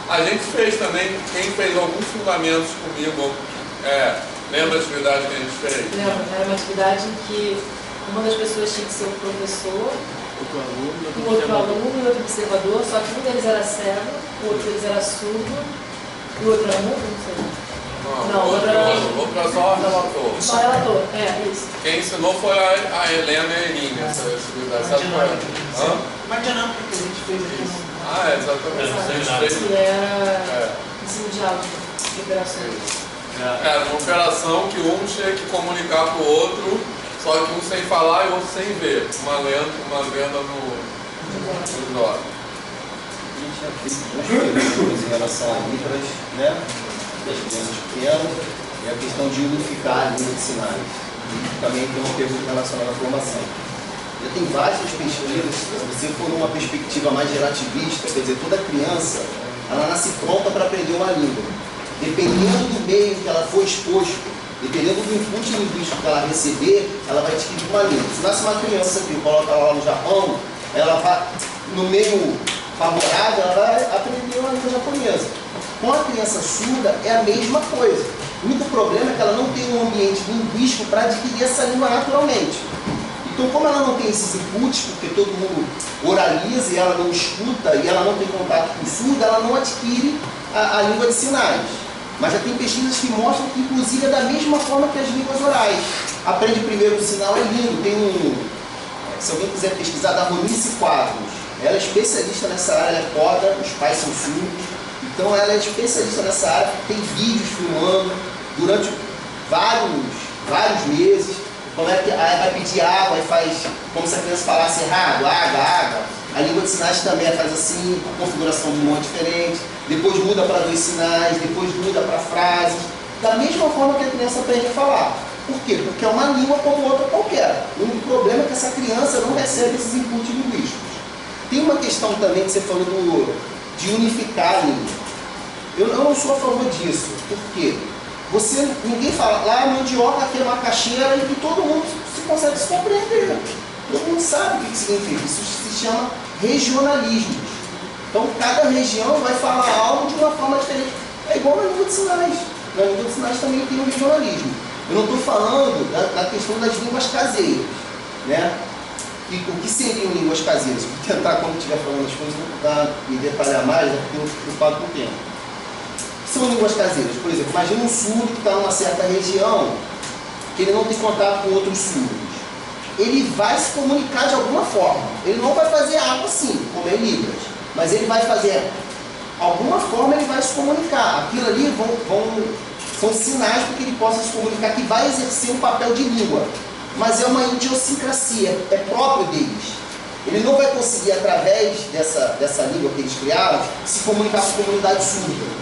A gente fez também, quem fez alguns fundamentos comigo, lembra a atividade que a gente fez? Lembra, era uma atividade em que uma das pessoas tinha que ser o professor, um outro aluno e outro observador, só que um deles era cego, o outro deles era surdo, e o outro era mudo, não sei. Não, o outro era só relator. Só relator, isso. Quem ensinou foi a Helena e a Eline, essa atividade. Sabe qual é? Uma dinâmica que a gente fez aqui. Exatamente. Que era ensino de aula, de operações. Era uma operação que um tinha que comunicar para o outro, só que um sem falar e o outro sem ver. Uma venda no olhos. A gente já fez duas perguntas em relação a Libras, né? Das crianças pequenas, e a questão de unificar a língua de sinais. E também tem uma pergunta relacionada à formação. Já tem várias pesquisas, se você for numa perspectiva mais gerativista, quer dizer, toda criança, ela nasce pronta para aprender uma língua. Dependendo do meio que ela for exposto, dependendo do input linguístico que ela receber, ela vai adquirir uma língua. Se nasce uma criança que coloca ela lá no Japão, ela vai, no meio favorável, ela vai aprender uma língua japonesa. Com a criança surda é a mesma coisa. O único problema é que ela não tem um ambiente linguístico para adquirir essa língua naturalmente. Então, como ela não tem esses inputs, porque todo mundo oraliza e ela não escuta e ela não tem contato com o surdo, ela não adquire a língua de sinais. Mas já tem pesquisas que mostram que, inclusive, é da mesma forma que as línguas orais. Aprende primeiro o sinal, é lindo. Tem se alguém quiser pesquisar, da Ronice Quadros. Ela é especialista nessa área, ela é foda, os pais são surdos. Então ela é especialista nessa área, tem vídeos filmando durante vários meses. Como é que aí vai pedir água, aí faz como se a criança falasse errado, água. A língua de sinais também faz assim, com configuração de mão diferente. Depois muda para 2 sinais, depois muda para frases. Da mesma forma que a criança aprende a falar. Por quê? Porque é uma língua como outra qualquer. O único problema é que essa criança não recebe esses inputs linguísticos. Tem uma questão também que você falou de unificar a língua. Eu não sou a favor disso. Por quê? Ninguém fala, lá a mandioca aqui é macaxeira e todo mundo consegue se compreender. Todo mundo sabe o que significa. Isso se chama regionalismo. Então, cada região vai falar algo de uma forma diferente. É igual na língua de sinais. Na língua de sinais também tem o regionalismo. Eu não estou falando da questão das línguas caseiras, né? O que seriam línguas caseiras? Vou tentar, quando estiver falando as coisas, vou me detalhar mais, porque eu estou preocupado com o tempo. São línguas caseiras. Por exemplo, imagina um surdo que está numa certa região, que ele não tem contato com outros surdos. Ele vai se comunicar de alguma forma. Ele não vai fazer algo assim, como é Libras, mas ele vai fazer alguma forma, ele vai se comunicar. Aquilo ali são sinais para que ele possa se comunicar, que vai exercer um papel de língua. Mas é uma idiosincrasia, é próprio deles. Ele não vai conseguir, através dessa língua que eles criaram, se comunicar com a comunidade surda.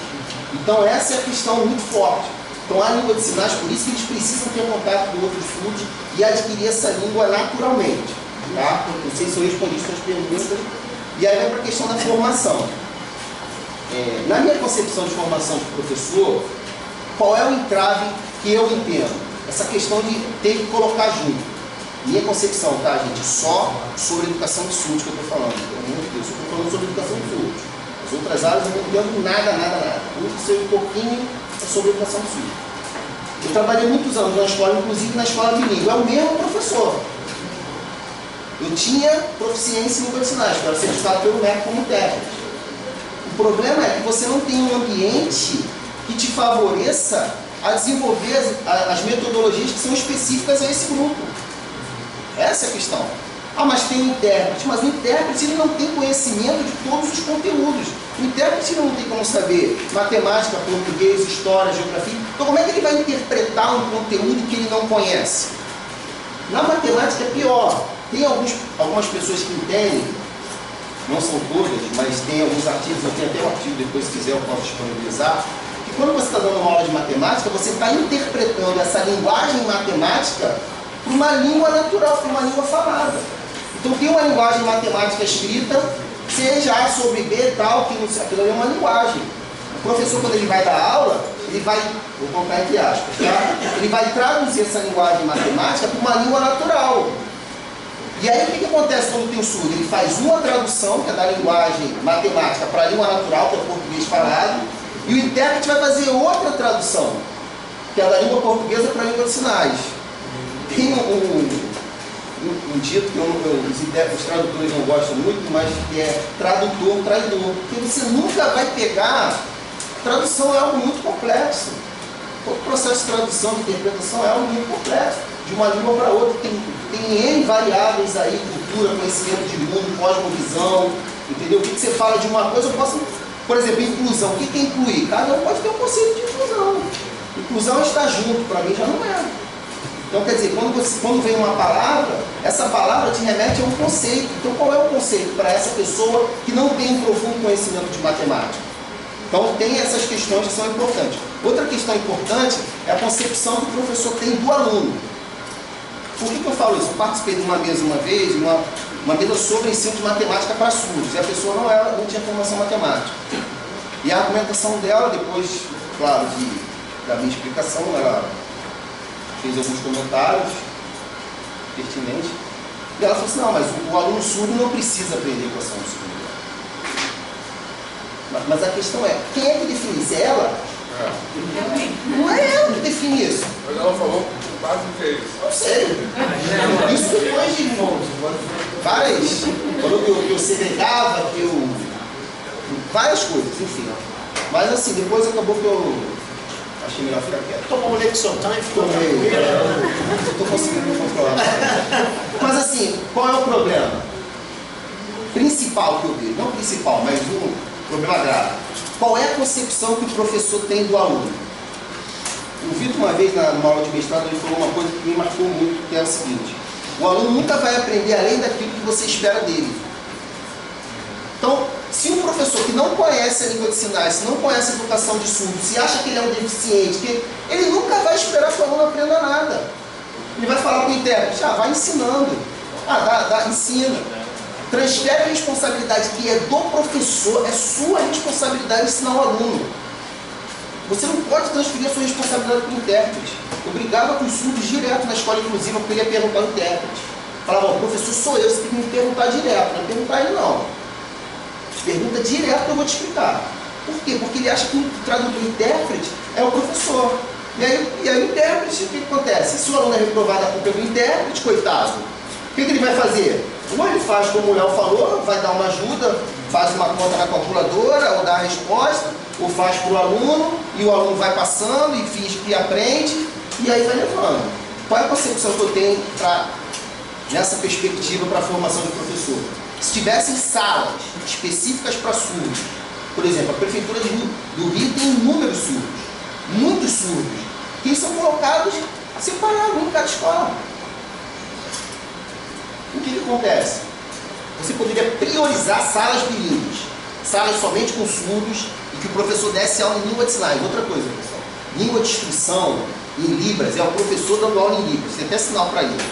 Então essa é a questão muito forte. Então a língua de sinais, por isso que eles precisam ter contato com outros surdos e adquirir essa língua naturalmente. Tá? Não sei se eu respondi suas perguntas. E aí vai para a questão da formação. Na minha concepção de formação de professor, qual é o entrave que eu entendo? Essa questão de ter que colocar junto. Minha concepção, tá, gente? Só sobre educação de surdos que eu estou falando. Pelo amor de Deus, eu estou falando sobre educação de surdos. As outras áreas eu não entendo nada. Eu sei um pouquinho sobre educação de surdos. Eu trabalhei muitos anos na escola, inclusive na escola bilíngue. É o mesmo professor. Eu tinha proficiência em língua de sinais, para ser certificado pelo MEC como intérprete. O problema é que você não tem um ambiente que te favoreça a desenvolver as metodologias que são específicas a esse grupo. Essa é a questão. Ah, mas tem um intérprete. Mas o intérprete ele não tem conhecimento de todos os conteúdos. O intérprete não tem como saber matemática, português, história, geografia. Então como é que ele vai interpretar um conteúdo que ele não conhece? Na matemática é pior. Tem algumas pessoas que entendem, não são todas, mas tem alguns artigos, eu tenho até um artigo, depois se quiser eu posso disponibilizar, que quando você está dando uma aula de matemática, você está interpretando essa linguagem matemática para uma língua natural, para uma língua falada. Então tem uma linguagem matemática escrita, seja A sobre B tal, que não sei, aquilo ali é uma linguagem. O professor, quando ele vai dar aula, ele vai, vou colocar entre aspas, tá? Ele vai traduzir essa linguagem matemática para uma língua natural. E aí o que acontece quando tem o surdo? Ele faz uma tradução, que é da linguagem matemática para a língua natural, que é o português falado, e o intérprete vai fazer outra tradução, que é da língua portuguesa para a língua de sinais. Tem um dito que os tradutores não gostam muito, mas que é tradutor traidor, porque você nunca vai pegar. Tradução é algo muito complexo. Todo processo de tradução, de interpretação é algo muito complexo, de uma língua para outra. Tem N variáveis aí, cultura, conhecimento de mundo, cosmovisão, entendeu? O que você fala de uma coisa, eu posso, por exemplo, inclusão. O que é incluir? Cada um pode ter um conceito de inclusão. Inclusão é estar junto, para mim já não é. Então, quer dizer, quando vem uma palavra, essa palavra te remete a um conceito. Então, qual é o conceito para essa pessoa que não tem um profundo conhecimento de matemática? Então, tem essas questões que são importantes. Outra questão importante é a concepção que o professor tem do aluno. Por que eu falo isso? Eu participei de uma mesa uma vez, uma mesa sobre ensino de matemática para surdos, e a pessoa não tinha formação matemática. E a argumentação dela, depois, claro, da minha explicação, ela fez alguns comentários pertinentes, e ela falou assim, não, mas o aluno surdo não precisa aprender equação de surdo. Mas a questão é, quem é que define isso? É ela? Não é ela que define isso. Mas ela falou quase o que é isso. Não sei. Isso depois de várias. Falou que eu segregava, que eu. Várias coisas, enfim. Mas assim, depois acabou que eu achei melhor ficar quieto. Tomou um Lexotan e ficou tranquilo. Estou conseguindo controlar. Mas assim, qual é o problema? Principal que eu vi, não principal, mas um problema grave. Qual é a concepção que o professor tem do aluno? O Vitor, uma vez, numa aula de mestrado, ele falou uma coisa que me marcou muito, que é o seguinte: o aluno nunca vai aprender além daquilo que você espera dele. Então, se um professor que não conhece a língua de sinais, se não conhece a educação de surdos, se acha que ele é um deficiente, ele nunca vai esperar que o aluno aprenda nada. Ele vai falar com o intérprete, vai ensinando. Ensina. Transfere a responsabilidade que é do professor, é sua responsabilidade ensinar o aluno. Você não pode transferir a sua responsabilidade para o intérprete. Eu brigava com os surdos direto na escola inclusiva, porque ele ia perguntar ao intérprete. Falava, o professor sou eu, você tem que me perguntar direto, não é perguntar ele não. Pergunta direto que eu vou te explicar. Por quê? Porque ele acha que o tradutor intérprete é o professor. E aí o intérprete, o que acontece? Se o aluno é reprovado, a culpa é do intérprete, coitado. O que ele vai fazer? Ou ele faz como o Léo falou, vai dar uma ajuda, faz uma conta na calculadora, ou dá a resposta, ou faz para o aluno, e o aluno vai passando e finge que aprende, e aí vai levando. Qual é a concepção que eu tenho nessa perspectiva para a formação do professor? Se tivessem salas específicas para surdos, por exemplo, a Prefeitura do Rio tem inúmeros surdos, muitos surdos, que são colocados separados em cada escola. O que acontece? Você poderia priorizar salas bilíngues, salas somente com surdos, e que o professor desse aula em língua de sinais. Outra coisa, pessoal, língua de instrução em Libras é o professor dando aula em Libras, tem até sinal para isso.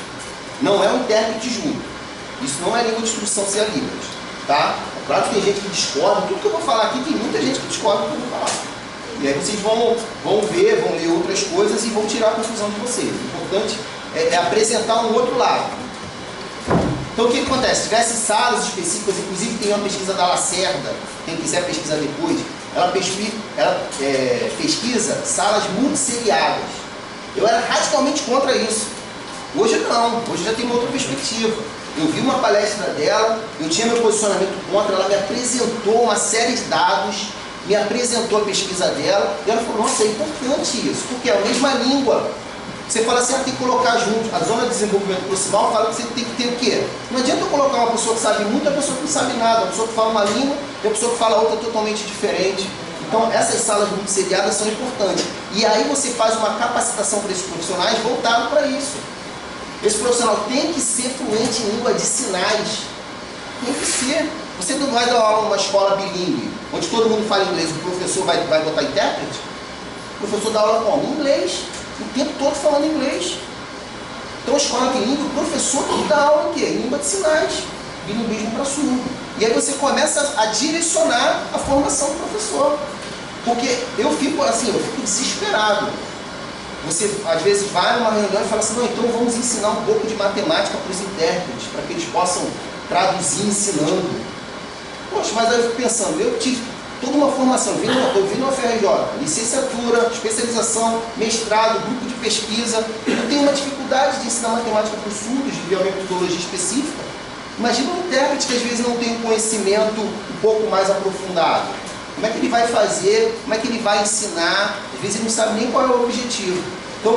Não é um intérprete junto. Isso não é língua de instrução se é Libras. Tá? É claro que tem gente que discorda, tudo que eu vou falar aqui tem muita gente que discorda do que eu vou falar. E aí vocês vão ver, vão ler outras coisas e vão tirar a conclusão de vocês. O importante é apresentar um outro lado. Então o que acontece? Se tivesse salas específicas, inclusive tem uma pesquisa da Lacerda, quem quiser pesquisar depois, ela pesquisa salas multisseriadas. Eu era radicalmente contra isso. Hoje não, hoje já tem uma outra perspectiva. Eu vi uma palestra dela, eu tinha meu posicionamento contra, ela me apresentou uma série de dados, me apresentou a pesquisa dela, e ela falou, nossa, é importante isso, porque é a mesma língua. Você fala assim, tem que colocar junto. A zona de desenvolvimento proximal fala que você tem que ter o quê? Não adianta eu colocar uma pessoa que sabe muito e a pessoa que não sabe nada, a pessoa que fala uma língua e a pessoa que fala outra totalmente diferente. Então essas salas multisseriadas são importantes. E aí você faz uma capacitação para esses profissionais voltado para isso. Esse profissional tem que ser fluente em língua de sinais. Tem que ser. Você não vai dar aula numa escola bilíngue, onde todo mundo fala inglês, o professor vai botar intérprete? O professor dá aula como? Em inglês. O tempo todo falando inglês. Então a escola bilíngue, o professor tem que dar aula em quê? Em língua de sinais. Bilinguismo para surdo. E aí você começa a direcionar a formação do professor. Porque eu fico desesperado. Você, às vezes, vai numa reunião e fala assim, não, então vamos ensinar um pouco de matemática para os intérpretes, para que eles possam traduzir ensinando. Poxa, mas aí eu fico pensando, eu tive toda uma formação, eu vim no FRJ, licenciatura, especialização, mestrado, grupo de pesquisa. Eu tenho uma dificuldade de ensinar matemática para os surdos, de uma metodologia específica. Imagina um intérprete que às vezes não tem um conhecimento um pouco mais aprofundado. Como é que ele vai fazer? Como é que ele vai ensinar? Às vezes ele não sabe nem qual é o objetivo. Então,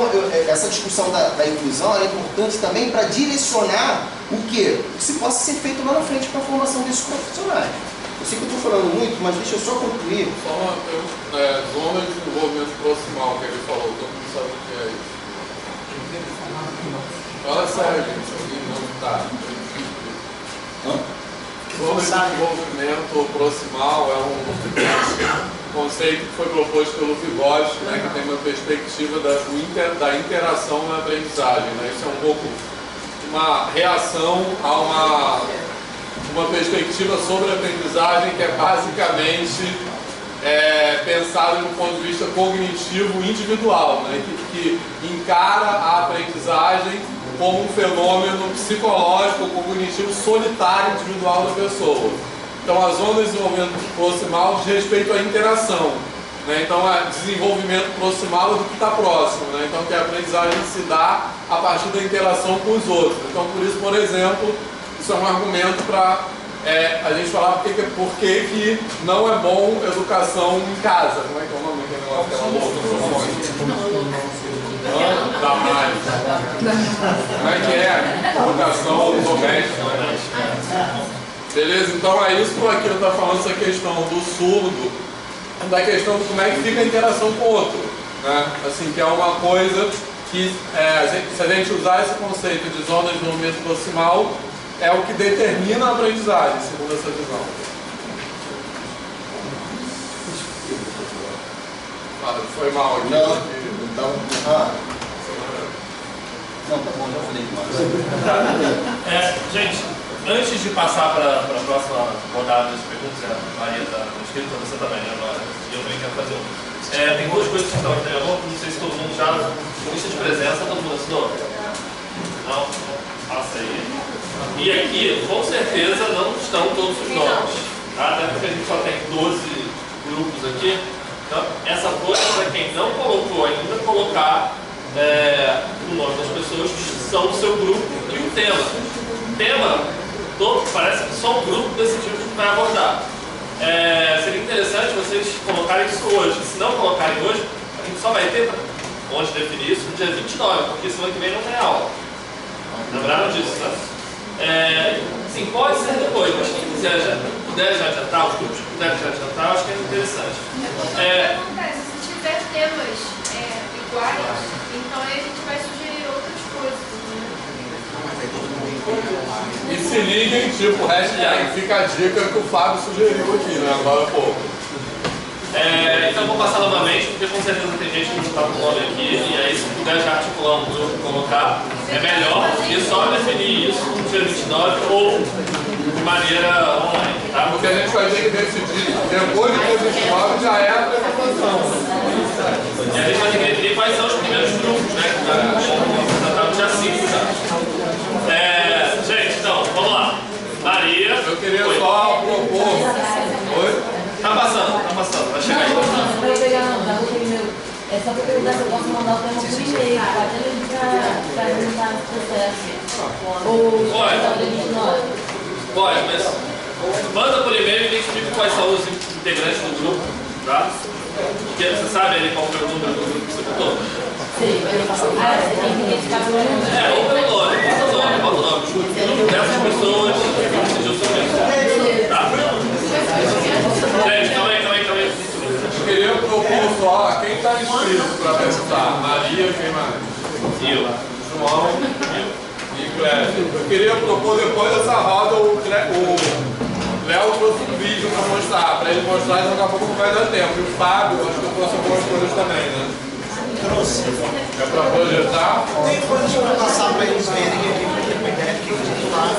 essa discussão da inclusão é importante também para direcionar o que se possa ser feito lá na frente para a formação desses profissionais. Eu sei que eu estou falando muito, mas deixa eu só concluir. Só uma pergunta, zona de desenvolvimento proximal que ele falou, todo mundo sabe o que é isso. Fala sério, gente, isso aqui não está. Zona de desenvolvimento proximal é um conceito que foi proposto pelo Vygotsky, né, que tem uma perspectiva da interação na aprendizagem. Né? Isso é um pouco uma reação a uma perspectiva sobre a aprendizagem que é basicamente pensada do ponto de vista cognitivo individual, né? que encara a aprendizagem como um fenômeno psicológico, cognitivo, solitário, individual da pessoa. Então, a zona de desenvolvimento proximal diz respeito à interação. Né? Então, é desenvolvimento proximal do que está próximo. Né? Então, que a aprendizagem se dá a partir da interação com os outros. Então, por isso, por exemplo, isso é um argumento para a gente falar por que não é bom educação em casa. Como é que é o nome daquele negócio? Como é que é? Educação doméstica. Beleza? Então é isso que aqui está falando, essa questão do surdo, da questão de como é que fica a interação com o outro. Né? Assim, que é uma coisa que, se a gente usar esse conceito de zona de desenvolvimento proximal, é o que determina a aprendizagem, segundo essa visão. Foi mal aqui. Não, então... Não, tá bom, já falei demais. Gente, antes de passar para a próxima rodada de perguntas, a Maria está inscrita, você também, né? E eu também quero fazer uma. Tem duas coisas que estão aqui na minha mão, não sei se todo mundo já, lista de presença, todo mundo assinou? Não? Passa aí. E aqui, com certeza, não estão todos os nomes. Tá? Até porque a gente só tem 12 grupos aqui. Então, essa folha é para quem não colocou ainda, colocar o nome das pessoas que são o seu grupo e o tema. O tema, parece que só um grupo decidiu que vai abordar. Seria interessante vocês colocarem isso hoje. Se não colocarem hoje, a gente só vai ter onde definir isso no dia 29, porque semana que vem não tem aula. Lembraram disso, né? Sim, pode ser depois, mas quem puder já adiantar, os grupos que puderem já adiantar, eu acho que é interessante. Acontece, se tiver temas iguais, então aí a gente vai sugerir outras coisas. E se liguem, tipo, hashtag, fica a dica que o Fábio sugeriu aqui, né? Agora há pouco. Então vou passar novamente, porque com certeza tem gente que não está com o nome aqui, e aí se puder já articular um grupo, colocar, é melhor, e só definir isso no dia 29 ou de maneira online, tá? Porque a gente vai ter que decidir, depois do dia 29 já é a apresentação. E a gente vai ter que definir quais são os primeiros grupos, né? Que já está no dia 5 já. Gente, então, vamos lá. Maria. Eu queria só propor. Oi? Tá passando, vai chegar aí. Não, eu pegar não, tá botei meu. É só pra perguntar se eu posso mandar o tema por e-mail, até ele pra perguntar no processo. Pode, mas manda por e-mail e identifica quais são os integrantes do grupo, tá? Porque você sabe ali qual foi o número do grupo que você botou? Sim, você tem que identificar pelo número. Ou pelo nome, bota o nome. O grupo dessas pessoas decidiu sobre isso. Tá? Gente, calma aí. Eu queria propor só quem está inscrito para perguntar. Maria, quem mais? Eu. João e Cléber. Eu queria propor depois dessa roda o Léo trouxe um vídeo para ele mostrar e daqui a pouco não vai dar tempo. E o Fábio, acho que eu trouxe algumas coisas também, né? Trouxe. É para projetar? Tem coisas para passar para eles verem aqui, para ter uma ideia do que a gente faz.